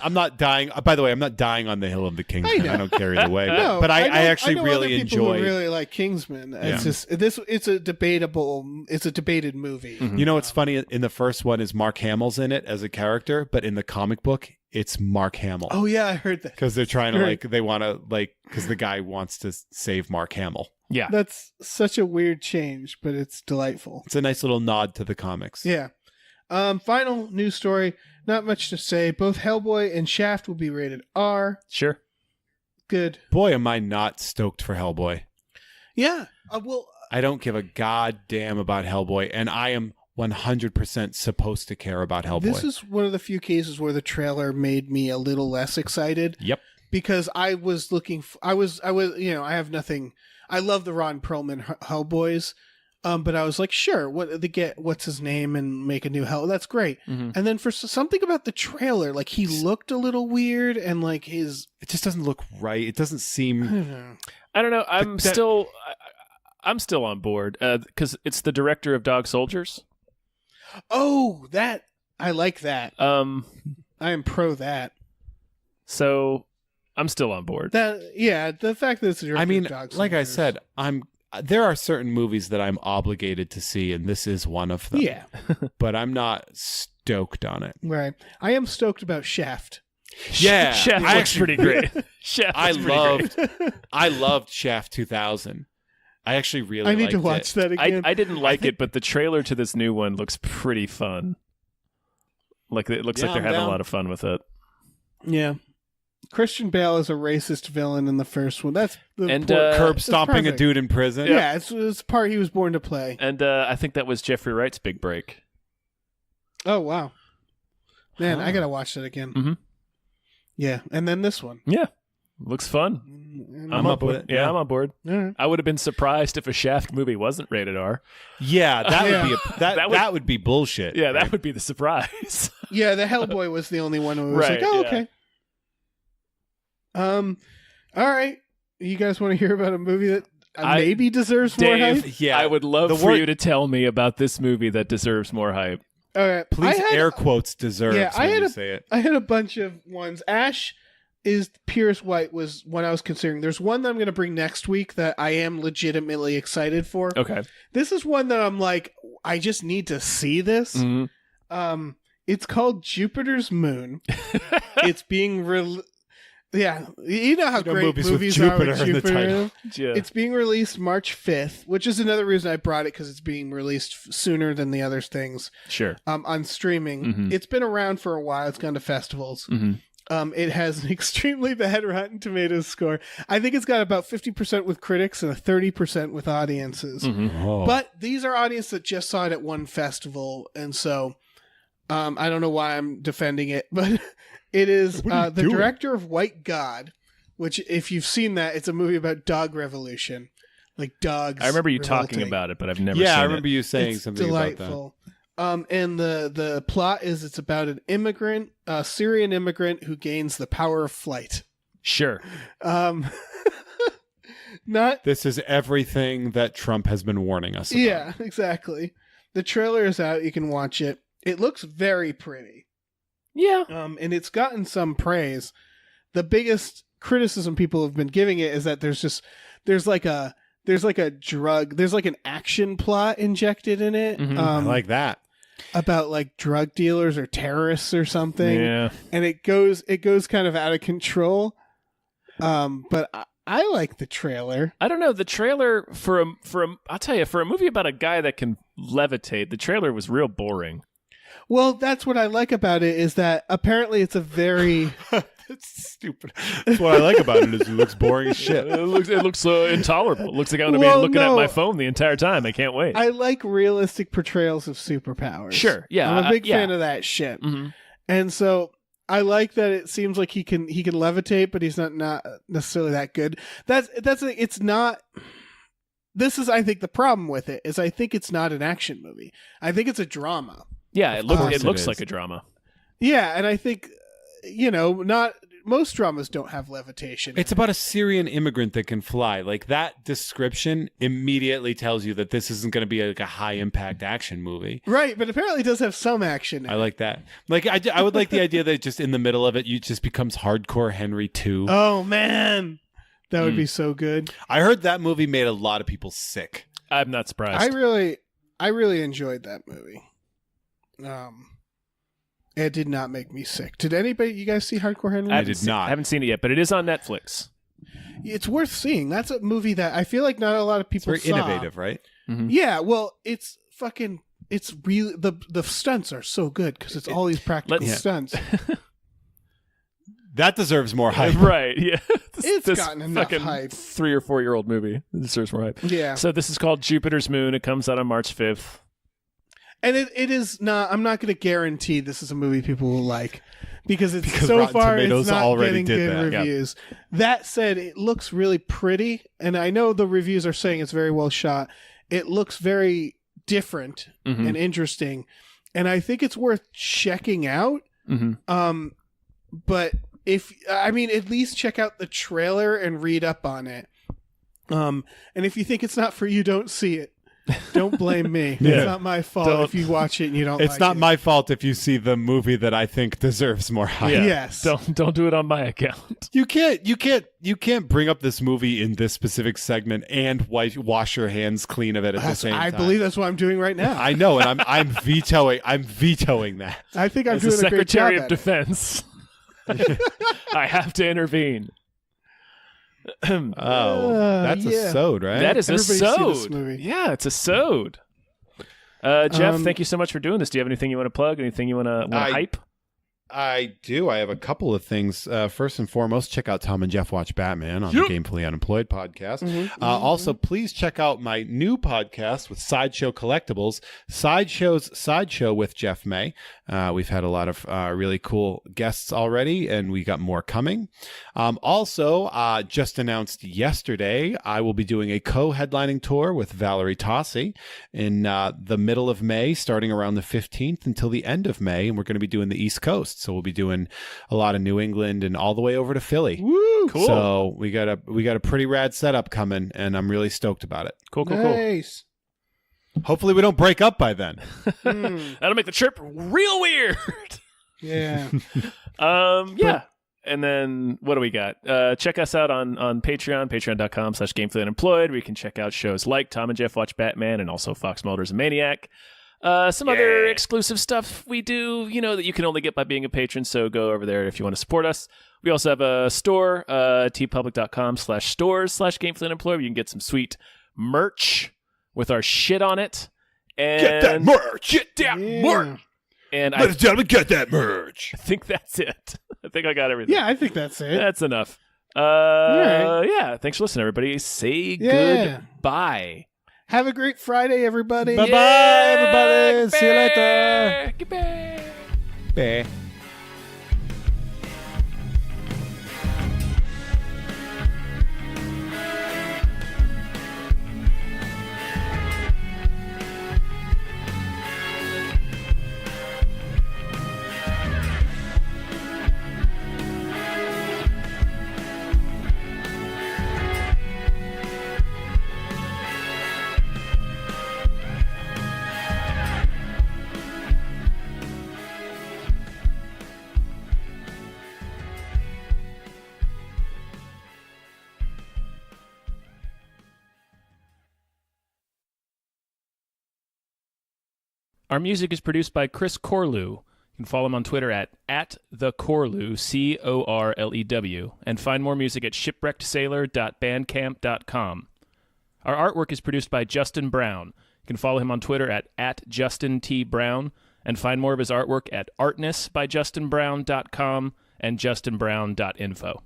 I'm not dying. By the way, I'm not dying on the hill of the Kingsman. know. I don't care either way. No, but I know- actually know really other people who enjoy. really like Kingsman. Yeah. It's just it's a debated movie. Mhm. You know what's funny? In the first one is Mark Hamill's in it as a character, but in the comic book, it's Mark Hamill. Oh yeah, I heard that. Because they're trying to Right. they want to because the guy wants to save Mark Hamill. Yeah. That's such a weird change, but it's delightful. It's a nice little nod to the comics. Yeah. Final news story. Not much to say. Both Hellboy and Shaft will be rated R. Sure. Good. Boy, am I not stoked for Hellboy. Yeah. Well, I don't give a goddamn about Hellboy, and I am 100% supposed to care about Hellboy. this is one of the few cases where the trailer made me a little less excited Yep. because I was looking. I was. I have nothing. I love the Ron Perlman Hellboys. But I was like, sure, what's his name and make a new Hell. That's great. Mhm. And then for something about the trailer, like he looked a little weird and like his. It just doesn't look right. It doesn't seem. I don't know. I'm still on board because it's the director of Dog Soldiers. Oh, that I like that. I am pro that. So I'm still on board. The fact that it's a I mean, Dog like I Soldiers. said, there are certain movies that I'm obligated to see, and this is one of them. Yeah, But I'm not stoked on it. right. I am stoked about Shaft. Yeah, Shaft I looks actually- pretty great. Shaft I looks pretty great. loved Shaft 2000. I actually really I need liked to watch it. that again. I didn't like it, but the trailer to this new one looks pretty fun. Like it looks Yeah, like they're I'm having down. a lot of fun with it. Yeah. Christian Bale is a racist villain in the first one. That's the And, point. Curb It's stomping a perfect. dude in prison. Yeah, it's the part he was born to play. And I think that was Jeffrey Wright's big break. Oh wow, man, Huh. I gotta watch that again. Mhm. Yeah, and then this one. Yeah, looks fun. And I'm on up with board. it, Yeah, yeah. I'm on board. all right. I would have been surprised if a Shaft movie wasn't rated R. Yeah, that Yeah. would be that would be bullshit. Yeah, that right? would be the surprise. Yeah, the Hellboy was the only one who was Right, like, oh yeah. okay. All right. You guys want to hear about a movie that maybe deserves more Dave, hype? Yeah, I would love the for word- you to tell me about this movie that deserves more hype. All right. Please I had, air quotes deserves Yeah, I when had you a- say it. I had a bunch of ones. Ash is Purest White was one I was considering. There's one that I'm going to bring next week that I am legitimately excited for. Okay. This is one that I'm like, I just need to see this. Mhm. It's called Jupiter's Moon. It's being yeah, you know how You know, great movies with movies Jupiter are with in the Jupiter. title. Yeah. It's being released March 5th, which is another reason I brought it because it's being released sooner than the other things Sure. on streaming. Mhm. It's been around for a while. It's gone to festivals. Mhm. It has an extremely bad Rotten Tomatoes score. I think it's got about 50% with critics and a 30% with audiences. Mhm. Oh. But these are audience that just saw it at one festival, and so I don't know why I'm defending it, but it is What are you the doing? director of White God, which, if you've seen that, it's a movie about dog revolution, like dogs. I remember you talking revolting. about it, but I've never yeah, seen I remember you saying It's something about that. delightful. And the plot is it's about an immigrant, a Syrian immigrant who gains the power of flight. it. Sure. Not This is everything that Trump has been warning us about. yeah, exactly. The trailer is out. You can watch it. It looks very pretty. Yeah. And it's gotten some praise. The biggest criticism people have been giving it is that there's like an action plot injected in it. Mhm. I like that. About like drug dealers or terrorists or something. Yeah. And it goes kind of out of control. But I like the trailer. I don't know. The trailer I'll tell you, for a movie about a guy that can levitate, the trailer was real boring. Well, that's what I like about it is that apparently it's a very That's stupid. That's what I like about it is it looks boring as shit. It looks intolerable. It looks like I'm going to Well, be looking no. at my phone the entire time. I can't wait. I like realistic portrayals of superpowers. Sure, yeah, I'm a big yeah. fan of that shit. Mhm. And so I like that it seems like he can levitate, but he's not necessarily that good. It's not. This is, I think, the problem with it is I think it's not an action movie. I think it's a drama. Yeah, it course looks it is. like a drama. Yeah, and I think not most dramas don't have levitation. It's about a Syrian immigrant that can fly. Like that description immediately tells you that this isn't going to be like a high impact action movie. Right, but apparently it does have some action. I like that. Like I would like the idea that just in the middle of it, you just becomes hardcore Henry 2. Oh man, that would be so good. I heard that movie made a lot of people sick. I'm not surprised. I really enjoyed that movie. It did not make me sick. Did you guys see Hardcore Henry? I did not. I haven't seen it yet, but it is on Netflix. It's worth seeing. That's a movie that I feel like not a lot of It's people very saw. innovative, right? Yeah, well, it's really the stunts are so good because it's all these practical Let's- stunts. That deserves more hype. Right, yeah. It's this gotten enough fucking hype. 3 or 4 year old movie. It deserves more hype. Yeah, So this is called Jupiter's Moon. It comes out on March 5th. and it is not. I'm not going to guarantee this is a movie people will like because Because so Rotten far Tomatoes it's not already getting did good that. reviews. That said, it looks really pretty, and I know the reviews are saying it's very well shot. It looks very different Mhm. and interesting, and I think it's worth checking out. Mm-hmm. But at least check out the trailer and read up on it. And if you think it's not for you, don't see it. Don't blame me. Yeah. It's not my fault Don't- if you watch it and you don't. It's like not it. my fault if you see the movie that I think deserves more hype. Yeah. Yes. Don't do it on my account. You can't bring up this movie in this specific segment and wash your hands clean of it at the same I time. believe that's what I'm doing right now. I know, and I'm vetoing that. I think I'm As the doing a great job Secretary of at it. Defense, I have to intervene. Oh, that's yeah. a sode, right? That is a Everybody see this sode. movie. Yeah, it's a sode. Jeff, Um, thank you so much for doing this. Do you have anything you want to plug? Anything you want to hype? I do. I have a couple of things. First and foremost, check out Tom and Jeff Watch Batman on Yep. the Gamefully Unemployed podcast. Mm-hmm. Also, please check out my new podcast with Sideshow Collectibles, Sideshow's Sideshow with Jeff May. We've had a lot of really cool guests already, and we got more coming. Also, just announced yesterday, I will be doing a co-headlining tour with Valerie Tossi in the middle of May, starting around the 15th until the end of May, and we're going to be doing the East Coast. So we'll be doing a lot of New England and all the way over to Philly. Woo! Cool. So we got a pretty rad setup coming, and I'm really stoked about it. Cool. Nice. Hopefully, we don't break up by then. Mm, That'll make the trip real weird. yeah. Yeah. And then what do we got? Check us out on Patreon, patreon.com/gamefullyunemployed, where you can check out shows like Tom and Jeff Watch Batman and also Fox Mulder's a Maniac. Some other exclusive stuff we do, that you can only get by being a patron. So go over there if you want to support us. We also have a store, tpublic.com/stores/gamefullyunemployed, where you can get some sweet merch with our shit on it. And merch! Get that Yeah. merch! And Ladies and gentlemen, get that merch! I think that's it. I think I got everything. Yeah, I think that's it. That's enough. right. Yeah. Thanks for listening, everybody. Say Yeah. goodbye. Have a great Friday, everybody. Bye-bye, everybody. See you later. Goodbye. Bye. Our music is produced by Chris Corlew. You can follow him on Twitter at @thecorlew, CORLEW, and find more music at shipwreckedsailor.bandcamp.com. Our artwork is produced by Justin Brown. You can follow him on Twitter at @JustinTBrown and find more of his artwork at artnessbyjustinbrown.com and justinbrown.info.